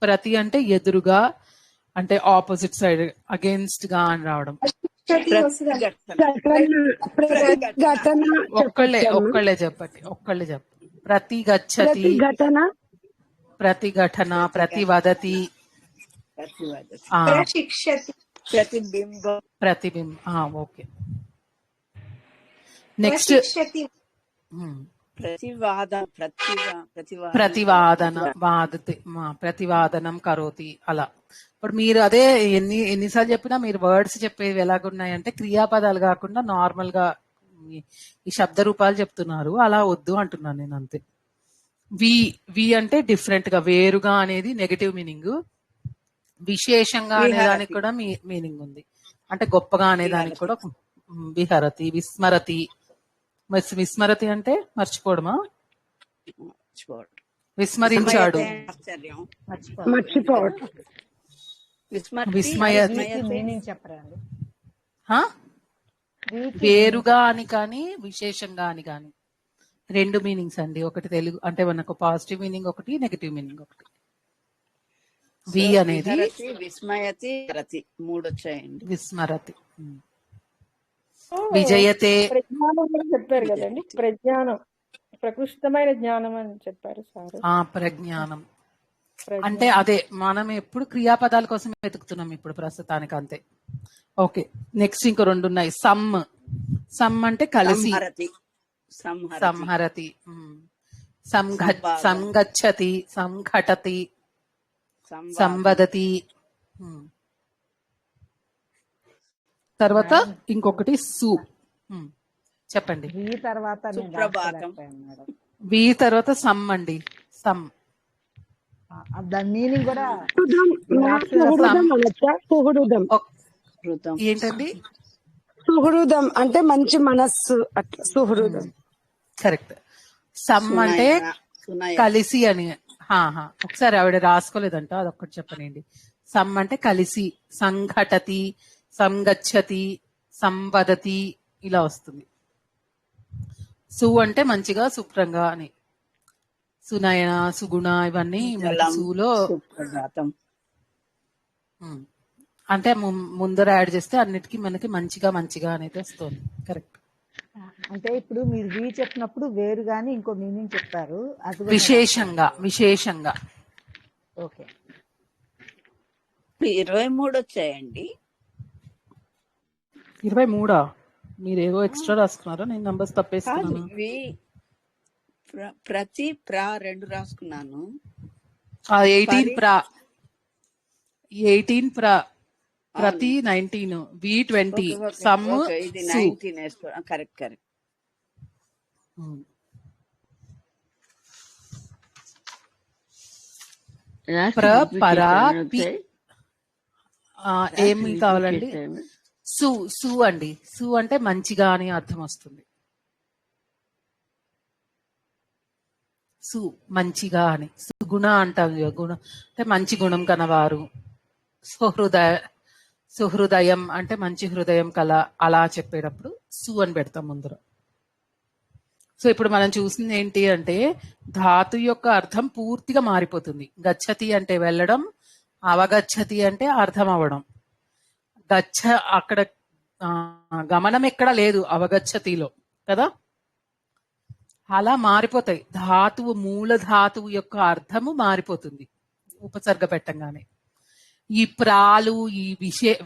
ప్రతి అంటే ఎదురుగా, అంటే ఆపోజిట్ సైడ్, అగేన్స్ట్ గా అని రావడం. ఒక్కళ్ళే చెప్పండి. ప్రతి గచ్చతి, ప్రతిఘటన, ప్రతివదతి, ప్రతిబింబం. ఓకే, నెక్స్ట్ ప్రతివాదనం కరోతి. అలా ఇప్పుడు మీరు అదే ఎన్నిసార్లు చెప్పినా మీరు వర్డ్స్ చెప్పేవి ఎలాగున్నాయంటే క్రియాపదాలు కాకుండా నార్మల్ గా ఈ శబ్ద రూపాలు చెప్తున్నారు, అలా వద్దు అంటున్నాను నేను, అంతే. వి అంటే డిఫరెంట్ గా, వేరుగా అనేది నెగటివ్ మీనింగ్. విశేషంగా అనేదానికి కూడా మీనింగ్ ఉంది, అంటే గొప్పగా అనేదానికి కూడా. విహరతి, విస్మరతి. విస్మరతి అంటే మర్చిపోవడమా? విస్మరించాడు, వేరుగా అని కానీ విశేషంగా అని కానీ రెండు మీనింగ్స్ అండి. ఒకటి తెలుగు అంటే మనకు పాజిటివ్ మీనింగ్ ఒకటి, నెగటివ్ మీనింగ్ ఒకటి. వి అనేది విస్మయతి, మూడు వచ్చాయండి. విస్మరతి, విజయతే. ప్రజ్ఞానం చెప్పారు కదండి, ప్రజ్ఞానం, ప్రకృష్టమైన జ్ఞానం అని చెప్పారు సార్. ప్రజ్ఞానం అంటే అదే, మనం ఎప్పుడు క్రియాపదాల కోసం వెతుకుతున్నాం ఇప్పుడు ప్రస్తుతానికి, అంతే. ఓకే, నెక్స్ట్ ఇంకో రెండు ఉన్నాయి. సమ్ అంటే కలిసి, సంహరతి, సంగచ్చతి, సంఘటతి, సంవదతి. తర్వాత ఇంకొకటి చెప్పండి. వి తర్వాత సమ్ అండి. సమ్ దాని మీనింగ్ కూడా ఏంటండి? సుహృదం అంటే మంచి మనస్సు, అట్లా సుహృదం. కరెక్ట్. సమ్ అంటే కలిసి అని. ఒకసారి ఆవిడ రాసుకోలేదంట, అదొక్కటి చెప్పనండి. సమ్ అంటే కలిసి, సంఘటతి, సంగచ్చతి, సంవదతి, ఇలా వస్తుంది. సు అంటే మంచిగా శుభ్రంగా అని. సునయన, సుగుణ ఇవన్నీ మనకి జలం సూలో సుప్రభాతం. అంటే ముందర యాడ్ చేస్తే అన్నిటికీ మనకి మంచిగా మంచిగా అనేది వస్తుంది. కరెక్ట్. అంటే ఇప్పుడు మీరు వి చెప్పినప్పుడు వేరు గాని ఇంకో మీనింగ్ చెప్పారు, అది కూడా విశేషంగా విశేషంగా. ఓకే. 23 వచ్చాయండి. 23 మీరు ఏవో ఎక్స్ట్రా రాసుకున్నారా? నేను నంబర్స్ కాదు, తప్పేసుకున్నాను. ఇవి ప్రతి 2 రాసుకున్నాను. 18 పరి 18 ప్రతి అవును. 19 V20 okay okay some okay, ఇది సు 19 వేసుకో. Correct correct. ప్ర రిపీట్ పరా చేస్తాను పి ఒకసారి. ఏమి రిపీట్ కావాలండి? చేస్తాను. సు సు అండి. సు అంటే మంచిగా అని అర్థం వస్తుంది. సు మంచిగా అని. సుగుణ అంటాం. గుణ అంటే మంచి గుణం కనవారు. సుహృదయం అంటే మంచి హృదయం కల, అలా చెప్పేటప్పుడు సు అని పెడతాం ముందర. సో ఇప్పుడు మనం చూసింది ఏంటి అంటే ధాతు యొక్క అర్థం పూర్తిగా మారిపోతుంది. గచ్చతి అంటే వెళ్ళడం, అవగచ్చతి అంటే అర్థం అవ్వడం. గచ్చ అక్కడ గమనం ఎక్కడ లేదు అవగచ్చతిలో కదా. అలా మారిపోతాయి. ధాతువు మూల ధాతువు యొక్క అర్థము మారిపోతుంది ఉపసర్గ పెట్టంగానే. ఈ ప్రాలు ఈ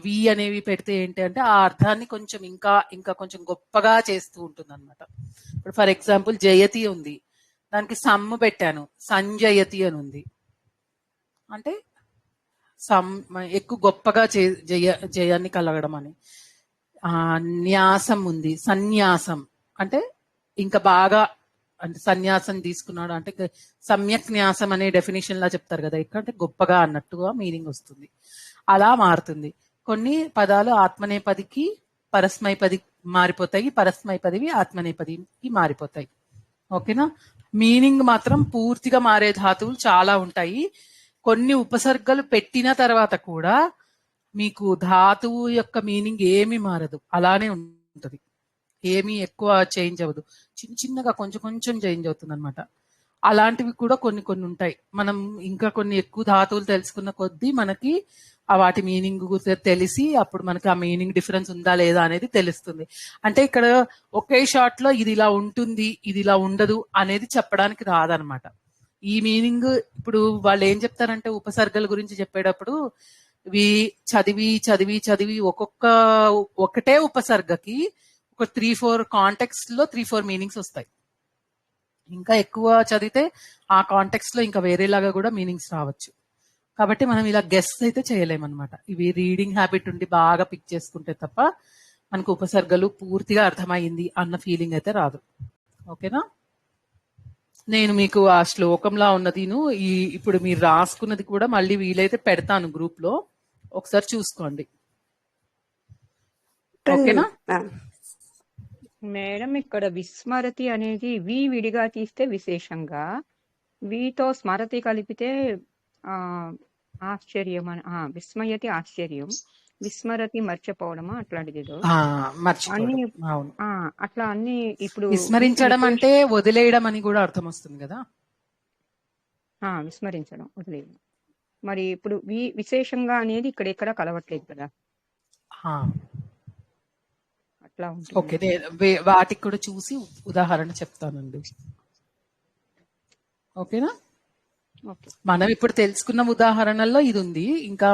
వి అనేవి పెడితే ఏంటి అంటే ఆ అర్థాన్ని కొంచెం ఇంకా ఇంకా కొంచెం గొప్పగా చేస్తూ ఉంటుంది అనమాట. ఇప్పుడు ఫర్ ఎగ్జాంపుల్ జయతి ఉంది, దానికి సమ్ము పెట్టాను, సంజయతి అని ఉంది. అంటే ఎక్కువ గొప్పగా జయాన్ని కలగడం అని. న్యాసం ఉంది, సన్యాసం అంటే ఇంకా బాగా, అంటే సన్యాసం తీసుకున్నాడు అంటే సమ్యక్ న్యాసం అనే డెఫినేషన్ లా చెప్తారు కదా, ఇక్కడ అంటే గొప్పగా అన్నట్టుగా మీనింగ్ వస్తుంది. అలా మారుతుంది. కొన్ని పదాలు ఆత్మనేపదికి పరస్మైపది మారిపోతాయి, పరస్మైపదివి ఆత్మనేపదికి మారిపోతాయి. ఓకేనా. మీనింగ్ మాత్రం పూర్తిగా మారే ధాతువులు చాలా ఉంటాయి. కొన్ని ఉపసర్గలు పెట్టిన తర్వాత కూడా మీకు ధాతువు యొక్క మీనింగ్ ఏమీ మారదు, అలానే ఉంటుంది. ఏమీ ఎక్కువ చేంజ్ అవ్వదు, చిన్న చిన్నగా కొంచెం కొంచెం చేంజ్ అవుతుంది అనమాట. అలాంటివి కూడా కొన్ని కొన్ని ఉంటాయి. మనం ఇంకా కొన్ని ఎక్కువ ధాతువులు తెలుసుకున్న కొద్దీ మనకి వాటి మీనింగ్ తెలిసి అప్పుడు మనకి ఆ మీనింగ్ డిఫరెన్స్ ఉందా లేదా అనేది తెలుస్తుంది. అంటే ఇక్కడ ఒకే షాట్ లో ఇది ఇలా ఉంటుంది, ఇది ఇలా ఉండదు అనేది చెప్పడానికి రాదనమాట. ఈ మీనింగ్ ఇప్పుడు వాళ్ళు ఏం చెప్తారంటే ఉపసర్గల గురించి చెప్పేటప్పుడు ఇవి చదివి చదివి చదివి ఒకటే ఉపసర్గకి ఒక 3-4 కాంటెక్స్ట్ లో 3-4 మీనింగ్స్ వస్తాయి. ఇంకా ఎక్కువ చదివితే ఆ కాంటెక్స్ట్ లో ఇంకా వేరేలాగా కూడా మీనింగ్స్ రావచ్చు. కాబట్టి మనం ఇలా గెస్ అయితే చేయలేమన్నమాట. ఇవి రీడింగ్ హ్యాబిట్ ఉండి బాగా పిక్ చేసుకుంటే తప్ప మనకు ఉపసర్గలు పూర్తిగా అర్థమైంది అన్న ఫీలింగ్ అయితే రాదు. ఓకేనా. నేను మీకు ఆ శ్లోకంలా ఉన్నదిను ఇప్పుడు మీరు రాసుకున్నది కూడా మళ్ళీ వీలైతే పెడతాను గ్రూప్ లో, ఒకసారి చూసుకోండి. ఓకేనా మేడం, ఇక్కడ విస్మరతి అనేది వి విడిగా తీస్తే విశేషంగా, వితో స్మరతి కలిపితే ఆశ్చర్యం అని. విస్మయతి ఆశ్చర్యం, విస్మరతి మర్చిపోవడమా అట్లాంటిది ఏదో అన్ని. అట్లా అన్ని ఇప్పుడు విస్మరించడం అంటే వదిలేయడం అని కూడా అర్థం వస్తుంది కదా. విస్మరించడం, వదిలేయడం. మరి ఇప్పుడు విశేషంగా అనేది ఇక్కడ ఎక్కడ కలవట్లేదు కదా, అట్లా ఉంటుంది. ఓకే, వాటికి కూడా చూసి ఉదాహరణ చెప్తానండి. ఓకేనా. మనం ఇప్పుడు తెలుసుకున్న ఉదాహరణల్లో ఇది ఉంది. ఇంకా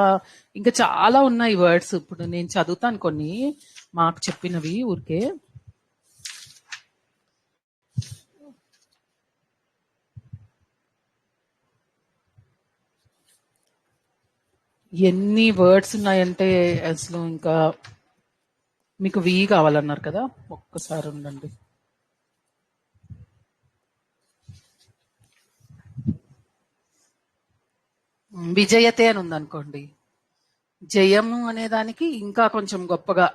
ఇంకా చాలా ఉన్నాయి వర్డ్స్. ఇప్పుడు నేను చదువుతాను కొన్ని మాకు చెప్పినవి ఊరికే. ఎన్ని వర్డ్స్ ఉన్నాయంటే అసలు ఇంకా మీకు వి కావాలన్నారు కదా, ఒక్కసారి ఉండండి. విజయతే అని ఉందనుకోండి, జయము అనే దానికి ఇంకా కొంచెం గొప్పగా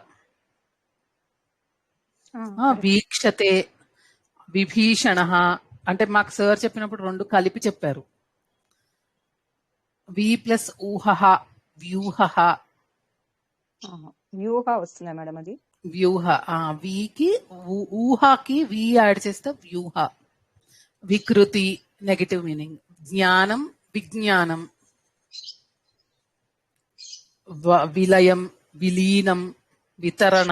వీక్షతే, విభీషణ అంటే మాకు సార్ చెప్పినప్పుడు 2 కలిపి చెప్పారు. వి ప్లస్ ఊహ, వ్యూహ. వ్యూహ వస్తుందా మేడం అది? వ్యూహ. వీకి ఊహకి వి యాడ్ చేస్తే వ్యూహ. వికృతి నెగటివ్ మీనింగ్. జ్ఞానం విజ్ఞానం. విలయం విలీనం వితరణ.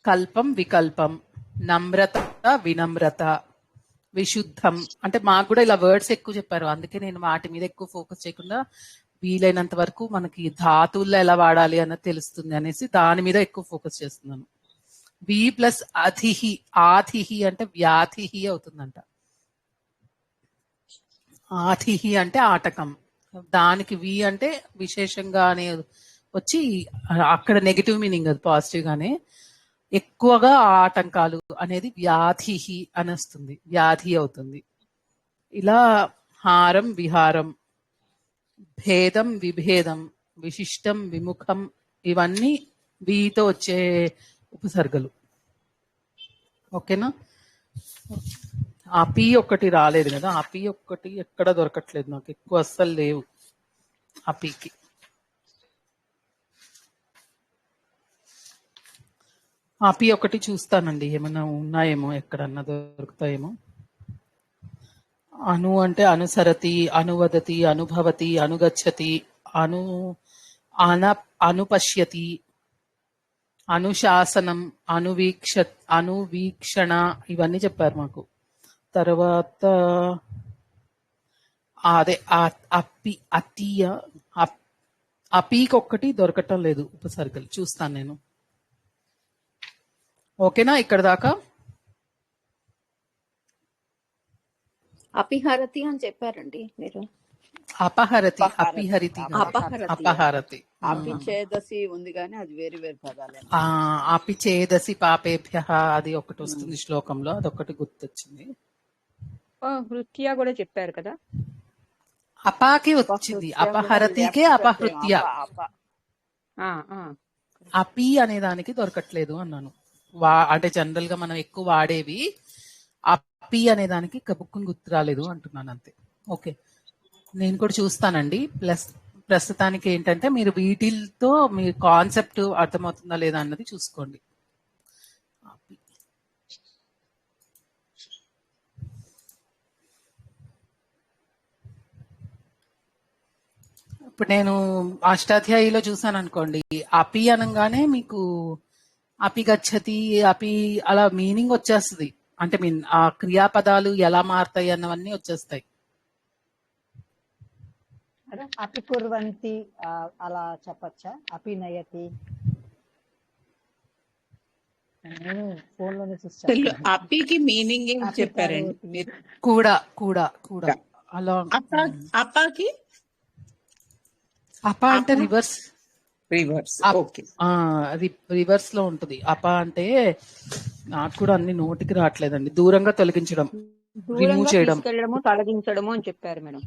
కల్పం వికల్పం. నమ్రత వినమ్రత. విశుద్ధం. అంటే మాకు కూడా ఇలా వర్డ్స్ ఎక్కువ చెప్పారు, అందుకే నేను వాటి మీద ఎక్కువ ఫోకస్ చేయకుండా వీలైనంత వరకు మనకి ధాతువుల్లో ఎలా వాడాలి అన్నది తెలుస్తుంది అనేసి దాని మీద ఎక్కువ ఫోకస్ చేస్తున్నాను. వి ప్లస్ అధిహి. ఆధిహి అంటే వ్యాధిహి అవుతుందంట. ఆధిహి అంటే ఆటకం. దానికి వి అంటే విశేషంగా అనే వచ్చి అక్కడ నెగిటివ్ మీనింగ్, అది పాజిటివ్ గానే. ఎక్కువగా ఆటంకాలు అనేది వ్యాధిహి అని వస్తుంది, వ్యాధి అవుతుంది. ఇలా హారం విహారం. భేదం విభేదం. విశిష్టం విముఖం. ఇవన్నీ వీతో వచ్చే ఉపసర్గలు. ఓకేనా? ఆ పి ఒక్కటి రాలేదు కదా, ఆ పి ఒక్కటి ఎక్కడ దొరకట్లేదు నాకు, ఎక్కువ అస్సలు లేవు ఆ పీకి. ఆ పి ఒకటి చూస్తానండి, ఏమైనా ఉన్నాయేమో, ఎక్కడన్నా దొరుకుతాయేమో. అను అంటే అనుసరతి, అనువదతి, అనుభవతి, అనుగచ్చతి, అనుపశ్యతి, అనుశాసనం, అనువీక్షణ. ఇవన్నీ చెప్పారు మాకు. తర్వాత అదే అప్పి అతీయ. అపీకి ఒక్కటి దొరకటం లేదు ఉపసర్గలు, చూస్తాను నేను. ఓకేనా ఇక్కడ దాకా? అపిహరతి అని చెప్పారండి మీరు. అపహరతి, అపిహరితి, అపహరతి. అపిచేదసి ఉంది కానీ అది వేరు వేరు పదాలు. అపిచేదసి పాపేభ్య అది ఒకటి వస్తుంది శ్లోకంలో, అదొకటి గుర్తొచ్చింది. హృత్య కూడా చెప్పారు కదా. అపాకి వచ్చింది, అపహరతికే అపహృత్య. అపి అనే దానికి దొరకట్లేదు అన్నాను. అంటే జనరల్ గా మనం ఎక్కువ వాడేవి అపి అనే దానికి కబుక్కుని గుర్తు రాలేదు అంటున్నాను అంతే. ఓకే, నేను కూడా చూస్తానండి. ప్రస్తుతానికి ఏంటంటే మీరు వీటితో మీ కాన్సెప్ట్ అర్థమవుతుందా లేదా అన్నది చూసుకోండి. ఇప్పుడు నేను అష్టాధ్యాయిలో చూసాను అనుకోండి, అపి అనగానే మీకు అపి గచ్చతి, అపి అలా మీనింగ్ వచ్చేస్తుంది. అంటే మీన్ ఆ క్రియాపదాలు ఎలా మారుతాయి అన్నవన్నీ వచ్చేస్తాయి. అపి కుర్వంతి అలా చెప్పచ్చా? అపి నయతి. నేను ఫోన్ లోనే చూస్తాను. అపికి మీనింగ్ ఏం చెప్పారండి మీరు? కూడా కూడా కూడా అలా. అపాకి అప అంటే రివర్స్. రివర్స్ లో ఉంటుంది. అప అంటే నాకు కూడా అన్ని నోటికి రావట్లేదండి. దూరంగా తొలగించడం, రిమూవ్ చేయడం, తొలగించడము అని చెప్పారు మేడం.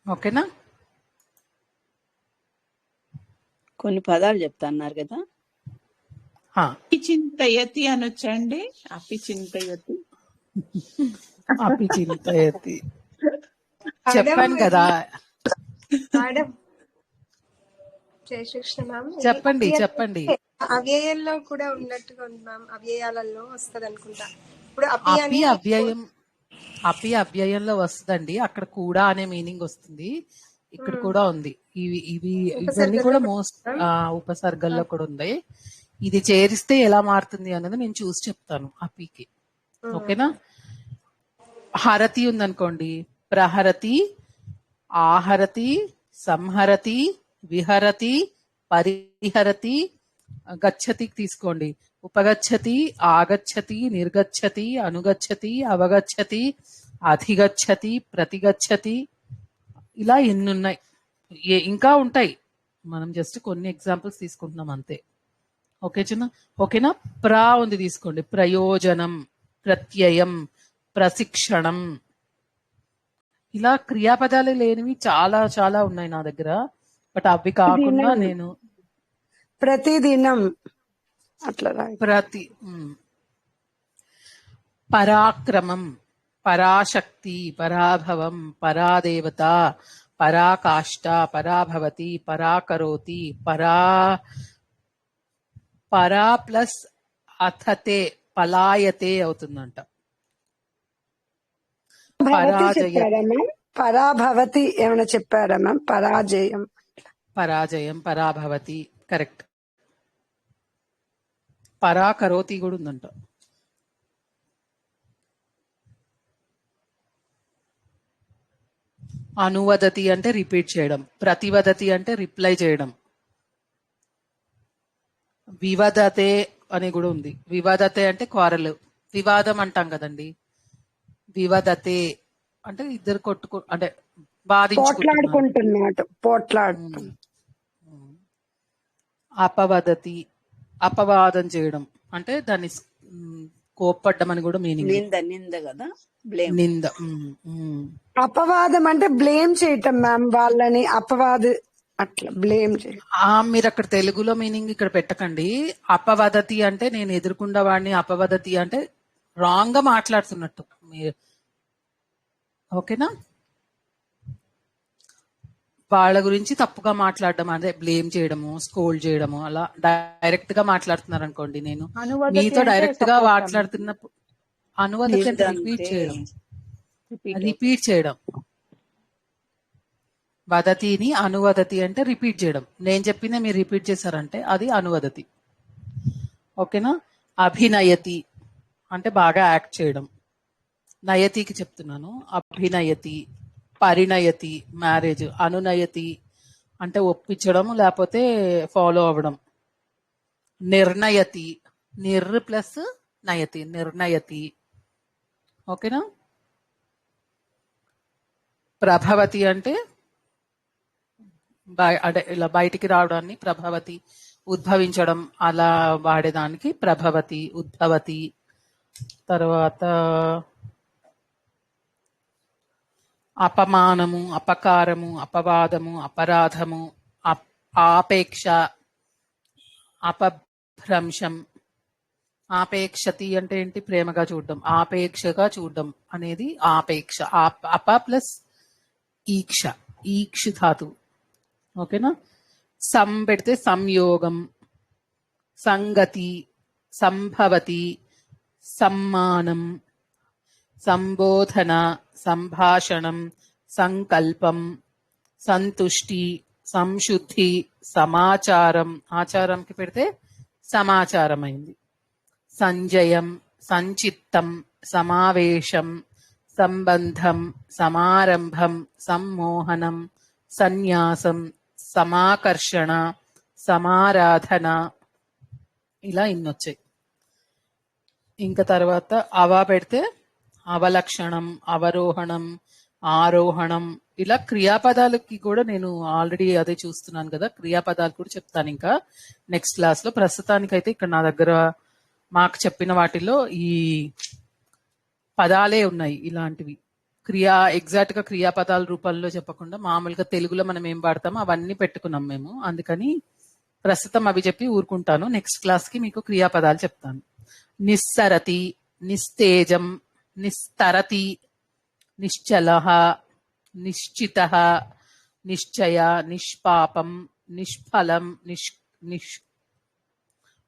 ఓకేనా? కొన్ని పదాలు చెప్తా అన్నారు కదా. చింతయతి అనొచ్చండి. అపి చింతయతి, అపి చింతయతి చెప్పాను కదా. మేడం జయకృష్ణ మ్యామ్, చెప్పండి చెప్పండి. అవ్యయంలో కూడా ఉన్నట్టుగా ఉంది మ్యామ్, అవ్యయాలలో వస్తుంది అనుకుంటా. ఇప్పుడు అపి అవ్యయంలో వస్తుందండి. అక్కడ కూడా అనే మీనింగ్ వస్తుంది, ఇక్కడ కూడా ఉంది. ఇవన్నీ కూడా మోస్ట్ ఉపసర్గల్లో కూడా ఉంది. ఇది చేరిస్తే ఎలా మారుతుంది అన్నది నేను చూసి చెప్తాను అపికి. ఓకేనా? హరతి ఉందనుకోండి, ప్రహరతి, ఆహరతి, సంహరతి, విహరతి, పరిహరతి. గచ్చతికి తీసుకోండి, ఉపగచ్చతి, ఆగచ్చతి, నిర్గచ్చతి, అనుగచ్చతి, అవగచ్చతి, అధిగచ్చతి, ప్రతిగచ్చతి. ఇలా ఎన్నున్నాయి, ఇంకా ఉంటాయి. మనం జస్ట్ కొన్ని ఎగ్జాంపుల్స్ తీసుకుంటున్నాం అంతే. ఓకేనా? ప్రా ఉంది తీసుకోండి, ప్రయోజనం, ప్రత్యయం, ప్రశిక్షణం. ఇలా క్రియాపదాలు లేనివి చాలా చాలా ఉన్నాయి నా దగ్గర. బట్ అవి కాకుండా నేను ప్రతిదినం అట్లా పరాక్రమం, పరాశక్తి, పరాభవం, పరాదేవత, పరాకాష్ట, పరాభవతి, పరాకరోతి, పరా ప్లస్ అథతే పలాయతే అవుతుందంట. చెప్పారా మ్యామ్? పరాభవతి ఏమైనా చెప్పారా మ్యామ్? పరాజయం, పరాజయం, పరాభవతి కరెక్ట్. పరాకరోతి కూడా ఉందంట. అనువదతి అంటే రిపీట్ చేయడం, ప్రతివదతి అంటే రిప్లై చేయడం, వివదతే అని కూడా ఉంది. వివాదతే అంటే క్వారల్, వివాదం అంటాం కదండి. వివదతే అంటే ఇద్దరు అంటే పోట్లాడుకుంటున్నట్టు. అపవదతి అపవాదం చేయడం అంటే దాన్ని కోప్పడ్డం అని కూడా మీనింగ్. నింద కదా, నింద. అపవాదం అంటే బ్లేమ్ చేయటం మ్యామ్ వాళ్ళని. అట్లా బ్లేమ్ చేయడం. మీరు అక్కడ తెలుగులో మీనింగ్ ఇక్కడ పెట్టకండి. అపవదతి అంటే నేను ఎదుర్కొన్న వాడిని, అపవదతి అంటే రాంగ్ గా మాట్లాడుతున్నట్టు మీరు. ఓకేనా? వాళ్ళ గురించి తప్పుగా మాట్లాడడం అంటే బ్లేమ్ చేయడము, స్కోల్డ్ చేయడము, అలా డైరెక్ట్ గా మాట్లాడుతున్నారు అనుకోండి. నేను మీతో డైరెక్ట్ గా మాట్లాడుతున్నప్పుడు అనువదతి అంటే రిపీట్ చేయడం. వదతిని అనువదతి అంటే రిపీట్ చేయడం. నేను చెప్పిందే మీరు రిపీట్ చేశారంటే అది అనువదతి. ఓకేనా? అభినయతి అంటే బాగా యాక్ట్ చేయడం. నయతికి చెప్తున్నాను. అభినయతి, పరిణయతి మ్యారేజ్, అనునయతి అంటే ఒప్పించడం లేకపోతే ఫాలో అవ్వడం. నిర్ణయతి, ప్లస్ నయతి, నిర్ణయతి. ఓకేనా? ప్రభవతి అంటే అంటే ఇలా బయటికి రావడాన్ని ప్రభవతి, ఉద్భవించడం అలా వాడేదానికి ప్రభవతి, ఉద్భవతి. తర్వాత అపమానము, అపకారము, అపవాదము, అపరాధము, ఆపేక్ష, అపభ్రంశం. ఆపేక్షతి అంటే ఏంటి? ప్రేమగా చూడడం, ఆపేక్షగా చూడడం అనేది ఆపేక్ష. అప ప్లస్ ఈక్ష, ఈక్షు ధాతు. ఓకేనా? సం పెడితే సంయోగం, సంగతి, సంభవతి, సమ్మానం, సంబోధన, సంభాషణం, సంకల్పం, సంతుష్టి, సంశుద్ధి, సమాచారం. ఆచారంకి పెడితే సమాచారం అయింది. సంజయం, సంచిత్తం, సమావేశం, సంబంధం, సమారంభం, సమ్మోహనం, సన్యాసం, సమాకర్షణ, సమారాధన, ఇలా ఇన్నొచ్చాయి. ఇంకా తర్వాత అవా పెడితే అవలక్షణం, అవరోహణం, ఆరోహణం. ఇలా క్రియాపదాలకి కూడా నేను ఆల్రెడీ అదే చూస్తున్నాను కదా, క్రియాపదాలు కూడా చెప్తాను ఇంకా నెక్స్ట్ క్లాస్ లో. ప్రస్తుతానికైతే ఇక్కడ నా దగ్గర మాకు చెప్పిన వాటిలో ఈ పదాలే ఉన్నాయి ఇలాంటివి. ఎగ్జాక్ట్ గా క్రియాపదాల రూపంలో చెప్పకుండా మామూలుగా తెలుగులో మనం ఏం వాడతామో అవన్నీ పెట్టుకున్నాం మేము. అందుకని ప్రస్తుతం అవి చెప్పి ఊరుకుంటాను. నెక్స్ట్ క్లాస్ కి మీకు క్రియాపదాలు చెప్తాను. నిస్సరతి, నిస్తేజం, నిస్తరతి, నిశ్చలః, నిశ్చితః, నిశ్చయ, నిష్పాపం, నిష్ఫలం,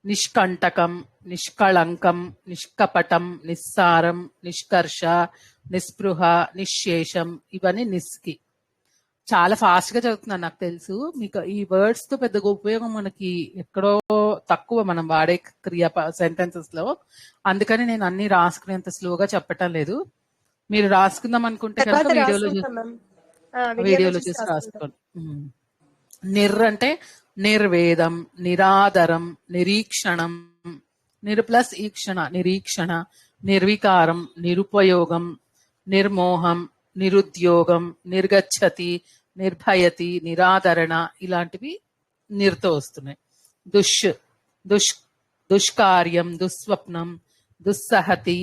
నిష్కంటకం, నిష్కళంకం, నిష్కపటం, నిస్సారం, నిష్కర్ష, నిస్పృహ, నిశ్శేషం. ఇవన్నీ నిస్కి. చాలా ఫాస్ట్ గా చదువుతున్నాను నాకు తెలుసు. మీకు ఈ వర్డ్స్ తో పెద్దగా ఉపయోగం మనకి ఎక్కడో తక్కువ మనం వాడే క్రియా సెంటెన్సెస్ లో. అందుకని నేను అన్ని రాసుకునేంత స్లోగా చెప్పటం లేదు. మీరు రాసుకుందాం అనుకుంటే కనుక వీడియోలో చూసి రాసుకోండి. అంటే నిర్వేదం, నిరాదరం, నిరీక్షణం, ప్లస్ ఈక్షణ, నిరీక్షణ, నిర్వికారం, నిరుపయోగం, నిర్మోహం, నిరుద్యోగం, నిర్గచ్చతి, నిర్భయతి, నిరాదరణ, ఇలాంటివి నిర్తో వస్తున్నాయి. దుష్కార్యం, దుస్వప్నం, దుస్సహతే,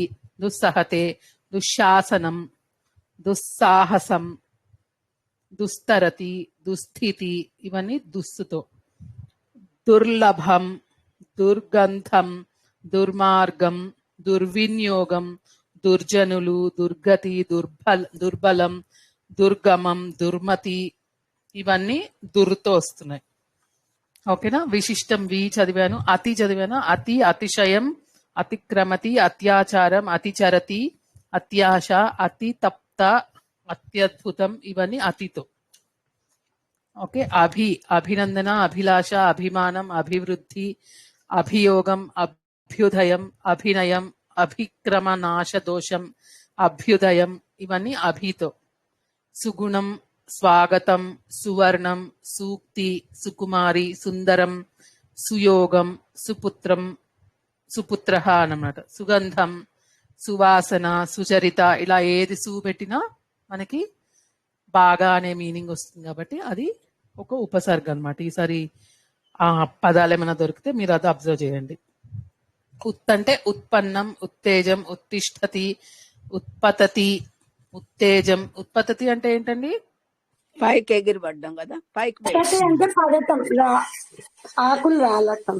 దుశ్శాసనం, దుస్సాహసం, దుస్తరతి, దుస్థితి, ఇవన్నీ దుస్సుతో. దుర్లభం, దుర్గంధం, దుర్మార్గం, దుర్వినియోగం, దుర్జనులు, దుర్గతి, దుర్బలం, దుర్గమం, దుర్మతి, ఇవన్నీ దుర్తో వస్తున్నాయి. ఓకేనా. విశిష్టం వి చదివాను, అతి చదివాను. అతి, అతిశయం, అతిక్రమతి, అత్యాచారం, అతిచరతి, అత్యాశ, అతి తప్త, అత్యద్భుతం, ఇవన్నీ అతితో. ఓకే. అభినందన, అభిలాష, అభిమానం, అభివృద్ధి, అభియోగం, అభ్యుదయం, అభినయం, అభిక్రమ నాశ దోషం, అభ్యుదయం, ఇవన్నీ అభితో. సుగుణం, స్వాగతం, సువర్ణం, సూక్తి, సుకుమారి, సుందరం, సుయోగం, సుపుత్రం, సుపుత్ర అన్నమాట. సుగంధం, సువాసన, సుచరిత, ఇలా ఏది సు పెట్టినా మనకి బాగా అనే మీనింగ్ వస్తుంది కాబట్టి అది ఒక ఉపసర్గ అనమాట. ఈసారి ఆ పదాలు ఏమైనా దొరికితే మీరు అది అబ్జర్వ్ చేయండి. ఉత్ అంటే ఉత్పన్నం, ఉత్తేజం, ఉత్తిష్టతి, ఉత్పతతి, ఉత్తేజం. ఉత్పతతి అంటే ఏంటండి? పైకి ఎగిరిపడ్డం కదా, పైకి అంటే పడటం, ఆకులు రాలటం,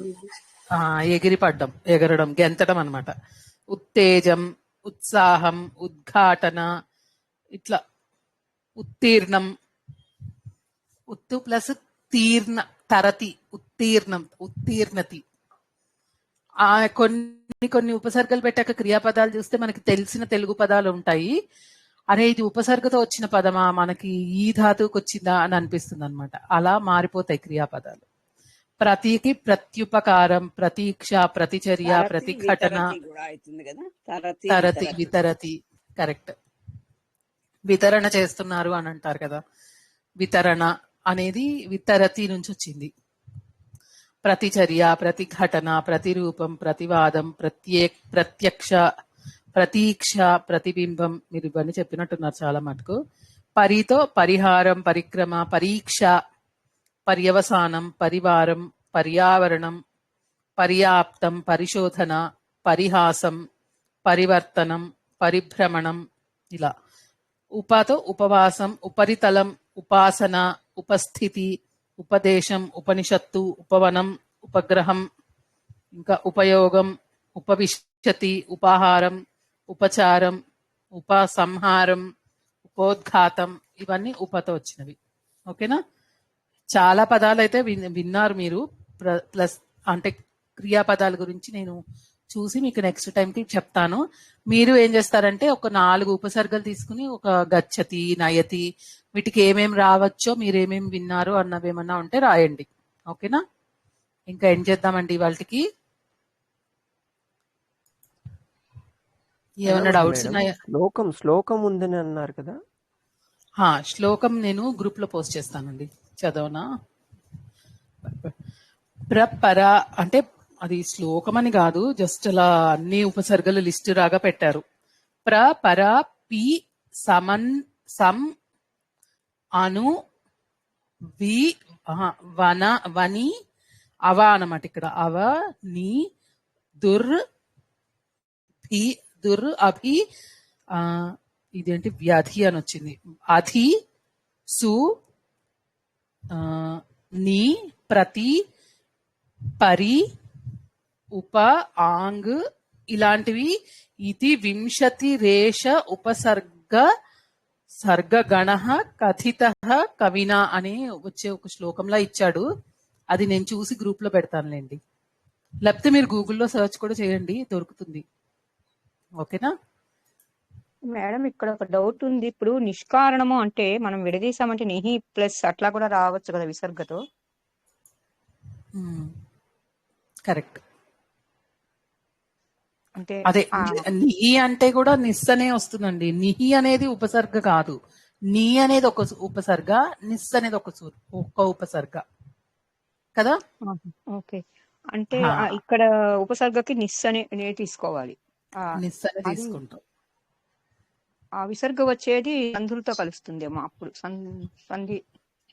ఎగిరిపడ్డం, ఎగరడం, గెంతడం అనమాట. ఉత్తేజం, ఉత్సాహం, ఉద్ఘాటన, ఇట్లా. ఉత్తీర్ణం, ఉత్తు ప్లస్ తీర్ణ, తరతి, ఉత్తీర్ణం, ఉత్తీర్ణతి. కొన్ని ఉపసర్గలు పెట్టాక క్రియాపదాలు చూస్తే మనకి తెలిసిన తెలుగు పదాలు ఉంటాయి. అరే ఇది ఉపసర్గతో వచ్చిన పదమా, మనకి ఈ ధాతువుకి వచ్చిందా అని అనిపిస్తుంది అనమాట. అలా మారిపోతాయి క్రియాపదాలు. ప్రతికి ప్రత్యుపకారం, ప్రతీక్ష, ప్రతిచర్య, ప్రతిఘటన, తరతి, వితరతి. కరెక్ట్. వితరణ చేస్తున్నారు అని అంటారు కదా, వితరణ అనేది వితరతి నుంచి వచ్చింది. ప్రతిచర్య, ప్రతిఘటన, ప్రతిరూపం, ప్రతివాదం, ప్రత్యక్ష, ప్రతీక్ష, ప్రతిబింబం, మీరు ఇవన్నీ చెప్పినట్టున్నారు చాలా మటుకు. పరితో పరిహారం, పరిక్రమ, పరీక్ష, పర్యవసానం, పరివారం, పర్యావరణం, పర్యాప్తం, పరిశోధన, పరిహాసం, పరివర్తనం, పరిభ్రమణం, ఇలా. ఉపతో ఉపవాసం, ఉపరితలం, ఉపాసన, ఉపస్థితి, ఉపదేశం, ఉపనిషత్తు, ఉపవనం, ఉపగ్రహం, ఇంకా ఉపయోగం, ఉపవిశతి, ఉపాహారం, ఉపచారం, ఉపసంహారం, ఉపోద్ఘాతం, ఇవన్నీ ఉపతో వచ్చినవి. ఓకేనా. చాలా పదాలు అయితే విన్నారు మీరు. ప్లస్ అంటే క్రియాపదాల గురించి నేను చూసి మీకు నెక్స్ట్ టైంకి చెప్తాను. మీరు ఏం చేస్తారంటే ఒక 4 ఉపసర్గలు తీసుకుని ఒక గచ్చతి, నయతి, వీటికి ఏమేమి రావచ్చో, మీరు ఏమేమి విన్నారు అన్నవి ఏమన్నా ఉంటే రాయండి. ఓకేనా. ఇంకా ఏం చేద్దామండి వాళ్ళకి. ఏమన్నా డౌట్స్ ఉన్నాయా? శ్లోకం ఉందని అన్నారు కదా. శ్లోకం నేను గ్రూప్ లో పోస్ట్ చేస్తానండి, చదవనా. ప్రపర అంటే అది శ్లోకం అని కాదు, జస్ట్ అలా అన్ని ఉపసర్గలు లిస్ట్ రాగా పెట్టారు. ప్రపర పి సమన్ సం అను వి వన వని అవ అన్నమాట. ఇక్కడ అవ ని దుర్ భి దుర్ అభి, ఇదేంటి వ్యాధి అని వచ్చింది. అధి సు ని ప్రతి పరి ఉప ఆంగ్, ఇలాంటివి. ఇది వింశతి రేష ఉపసర్గ సర్గగణ కథిత కవిన అని వచ్చే ఒక శ్లోకంలా ఇచ్చాడు. అది నేను చూసి గ్రూప్ లో పెడతానులేండి. లేకపోతే మీరు గూగుల్లో సెర్చ్ కూడా చేయండి, దొరుకుతుంది. ఓకేనా మేడం. ఇక్కడ ఒక డౌట్ ఉంది. ఇప్పుడు నిష్కారణము అంటే మనం విడదీసామంటే నిహి ప్లస్ అట్లా కూడా రావచ్చు కదా విసర్గతో. కరెక్ట్. అంటే అదే నిహి అంటే కూడా నిస్ అనే వస్తుందండి. నిహి అనేది ఉపసర్గ కాదు. నీ అనేది ఒక ఉపసర్గ, నిస్ అనేది ఒక ఉపసర్గ కదా. ఓకే. అంటే ఇక్కడ ఉపసర్గకి నిస్ అనే తీసుకోవాలి. నిస్ అనే తీసుకుంటాం. ఆ విసర్గ వచ్చేది సంధులతో కలుస్తుందేమో అప్పుడు సంధి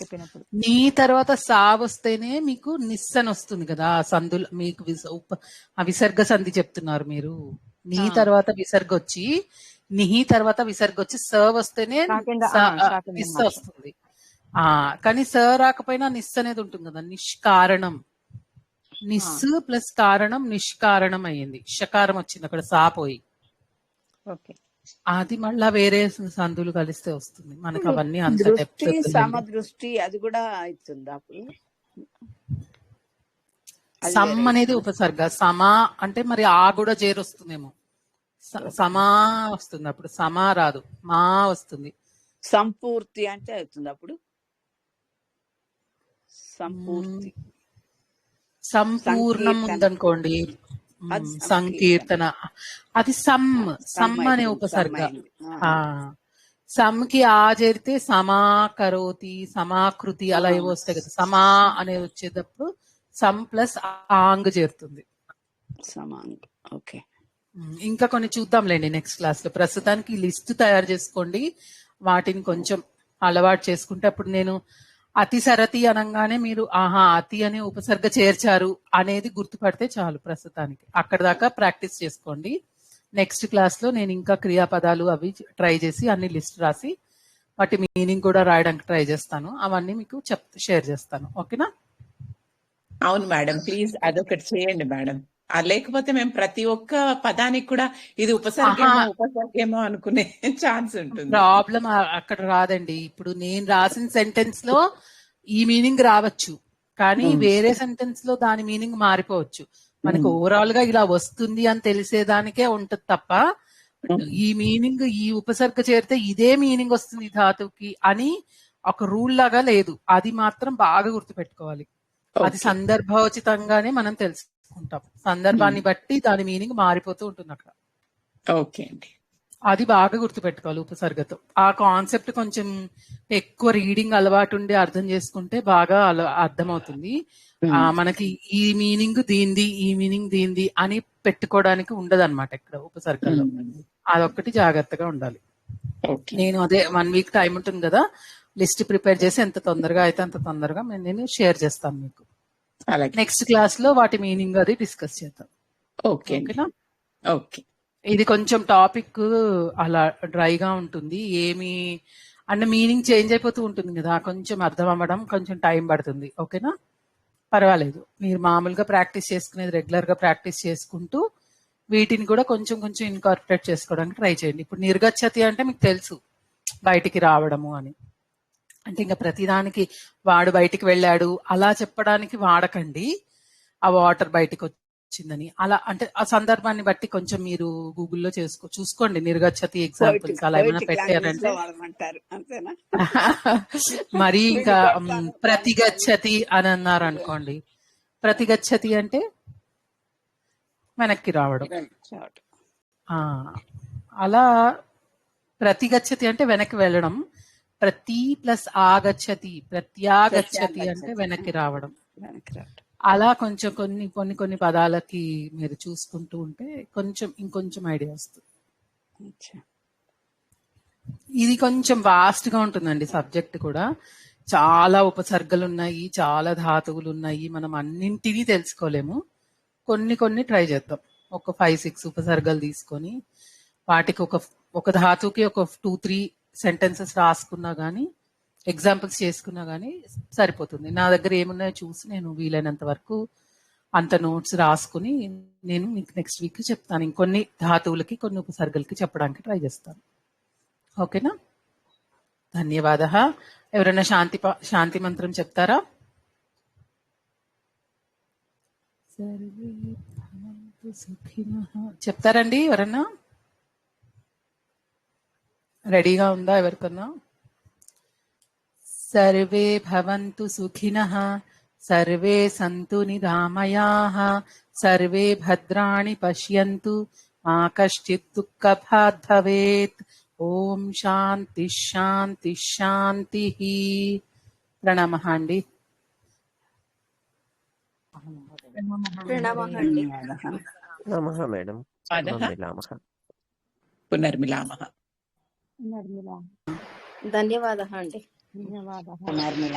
చెప్పినప్పుడు. నీ తర్వాత సా వస్తేనే మీకు నిస్ అని వస్తుంది కదా. సంధులు మీకు ఆ విసర్గ సంధి చెప్తున్నారు మీరు. నీ తర్వాత విసర్గ వచ్చి, నిహి తర్వాత విసర్గ వచ్చి స వస్తేనే నిస్ వస్తుంది. కానీ స రాకపోయినా నిస్ అనేది ఉంటుంది కదా. నిష్కారణం, నిస్ ప్లస్ కారణం నిష్కారణం అయ్యింది. షకారం వచ్చింది అక్కడ, సా పోయి. ఓకే. అది మళ్ళా వేరే సందులు కలిస్తే వస్తుంది. మనకు అవన్నీ అంత డెప్త్ దృష్టి వద్దులేండి. సమదృష్టి అది కూడా అవుతుందా అప్పుడు? అది సమ్ వేరే అనేది ఇస్తుందా? ఉపసర్గ. సమా అంటే మరి ఆ కూడా చేరొస్తుందేమో. సమా వస్తుంది అప్పుడు. సమా రాదు, మా వస్తుంది. సంపూర్తి అంటే అవుతుంది అప్పుడు. సంపూర్తి సంపూర్ణం సంకీర్తన ఉందనుకోండి, అది సంకీర్తన, అది సమ్. సమ్ అనే అయిపోయింది, ఉపసర్గ. అయింది. సమ్ కి ఆ చేరితే సమాకరోతి, సమాకృతి అలా ఏవో వస్తాయి కదా. సమా అనేది వచ్చేటప్పుడు సమ్ ప్లస్ ఆంగ్ చేరుతుంది. సమాంగ్. ఓకే. ఇంకా కొన్ని చూద్దాంలేండి నెక్స్ట్ క్లాస్ లో. ప్రస్తుతానికి లిస్ట్ తయారు చేసుకోండి, వాటిని కొంచెం అలవాటు చేసుకుంటే అప్పుడు నేను అతి సరతి అనగానే మీరు ఆహా అతి అనే ఉపసర్గ చేర్చారు అనేది గుర్తుపడితే చాలు. ప్రస్తుతానికి అక్కడ దాకా ప్రాక్టీస్ చేసుకోండి. నెక్స్ట్ క్లాస్ లో నేను ఇంకా క్రియాపదాలు అవి ట్రై చేసి అన్ని లిస్ట్ రాసి వాటి మీనింగ్ కూడా రాయడానికి ట్రై చేస్తాను. అవన్నీ మీకు షేర్ చేస్తాను. ఓకేనా? అవును మేడం, ప్లీజ్ అదొకటి చేయండి మేడం. లేకపోతే మేము ప్రతి ఒక్క పదానికి కూడా ఇది ఉపసర్గేమో అనుకునే ఛాన్స్ ఉంటుంది. ప్రాబ్లం అక్కడ రాదండి. ఇప్పుడు నేను రాసిన సెంటెన్స్ లో ఈ మీనింగ్ రావచ్చు, కానీ వేరే సెంటెన్స్ లో దాని మీనింగ్ మారిపోవచ్చు. మనకు ఓవరాల్ గా ఇలా వస్తుంది అని తెలిసేదానికే ఉంటది తప్ప ఈ మీనింగ్ ఈ ఉపసర్గ చేరితే ఇదే మీనింగ్ వస్తుంది ధాతువుకి అని ఒక రూల్ లాగా లేదు. అది మాత్రం బాగా గుర్తుపెట్టుకోవాలి. అది సందర్భోచితంగానే మనం తెలుసుకుంటాం. సందర్భాన్ని బట్టి దాని మీనింగ్ మారిపోతూ ఉంటుంది అక్కడ. ఓకే అండి, అది బాగా గుర్తుపెట్టుకోవాలి ఉపసర్గతో. ఆ కాన్సెప్ట్ కొంచెం ఎక్కువ రీడింగ్ అలవాటు ఉండి అర్థం చేసుకుంటే బాగా అర్థమవుతుంది. మనకి ఈ మీనింగ్ దీంది, ఈ మీనింగ్ దీంది అని పెట్టుకోవడానికి ఉండదు అనమాట ఇక్కడ ఉపసర్గల్లో. అదొక్కటి జాగ్రత్తగా ఉండాలి. నేను అదే 1 వీక్ టైం ఉంటుంది కదా, లిస్ట్ ప్రిపేర్ చేసి ఎంత తొందరగా అయితే అంత తొందరగా నేను షేర్ చేస్తాను మీకు. నెక్స్ట్ క్లాస్ లో వాటి మీనింగ్ అది డిస్కస్ చేద్దాం. ఓకేనా? ఓకే. ఇది కొంచెం టాపిక్ అలా డ్రైగా ఉంటుంది, ఏమి అన్న మీనింగ్ చేంజ్ అయిపోతూ ఉంటుంది కదా, కొంచెం అర్థం అవ్వడం కొంచెం టైం పడుతుంది. ఓకేనా? పర్వాలేదు, మీరు మామూలుగా ప్రాక్టీస్ చేసుకునేది రెగ్యులర్ గా ప్రాక్టీస్ చేసుకుంటూ వీటిని కూడా కొంచెం కొంచెం ఇన్కార్పొరేట్ చేసుకోవడానికి ట్రై చేయండి. ఇప్పుడు నిర్గచ్చతి అంటే మీకు తెలుసు, బయటికి రావడము అని. అంటే ఇంకా ప్రతిదానికి వాడు బయటికి వెళ్ళాడు అలా చెప్పడానికి వాడకండి. ఆ వాటర్ బయటికి వచ్చిందని అలా, అంటే ఆ సందర్భాన్ని బట్టి కొంచెం మీరు గూగుల్లో చూసుకోండి నిర్గచ్చతి ఎగ్జాంపుల్స్ అలా ఏమైనా పెట్టారంటే. మరి ఇంకా ప్రతిగచ్చతి అని అన్నారు అనుకోండి, ప్రతిగచ్చతి అంటే వెనక్కి రావడం. అలా ప్రతిగచ్చతి అంటే వెనక్కి వెళ్ళడం. ప్రతి ప్లస్ ఆగచ్చతి, ప్రత్యాగచ్చతి అంటే వెనక్కి రావడం. అలా కొంచెం కొన్ని పదాలకి మీరు చూసుకుంటూ ఉంటే కొంచెం ఇంకొంచెం ఐడియా వస్తుంది. ఇది కొంచెం వాస్ట్ గా ఉంటుందండి సబ్జెక్ట్ కూడా. చాలా ఉపసర్గలు ఉన్నాయి, చాలా ధాతువులు ఉన్నాయి, మనం అన్నింటినీ తెలుసుకోలేము. కొన్ని ట్రై చేద్దాం. ఒక 5-6 ఉపసర్గలు తీసుకొని వాటికి ఒక ధాతువుకి ఒక 2-3 సెంటెన్సెస్ రాసుకున్నా గానీ, ఎగ్జాంపుల్స్ చేసుకున్నా గానీ సరిపోతుంది. నా దగ్గర ఏమున్నాయో చూసి నేను వీలైనంత వరకు అంత నోట్స్ రాసుకుని నేను మీకు నెక్స్ట్ వీక్ చెప్తాను. ఇంకొన్ని ధాతువులకి కొన్ని ఉపసర్గలకి చెప్పడానికి ట్రై చేస్తాను. ఓకేనా? ధన్యవాద. ఎవరైనా శాంతి మంత్రం చెప్తారా? చెప్తారండి ఎవరన్నా? రెడీగా ఉందా ఎవరికన్నా? సర్వే భవంతు సుఖినః, సర్వే సంతు నిరామయాః, సర్వే భద్రాణి పశ్యంతు, మా కశ్చిత్ దుఃఖభాగ్ భవేత్. ఓం శాంతి శాంతి శాంతి. ప్రణామః అండి. నమః మేడం. పునర్మిలామః. ధన్యవాదాలు అండి. ధన్యవాదాలు.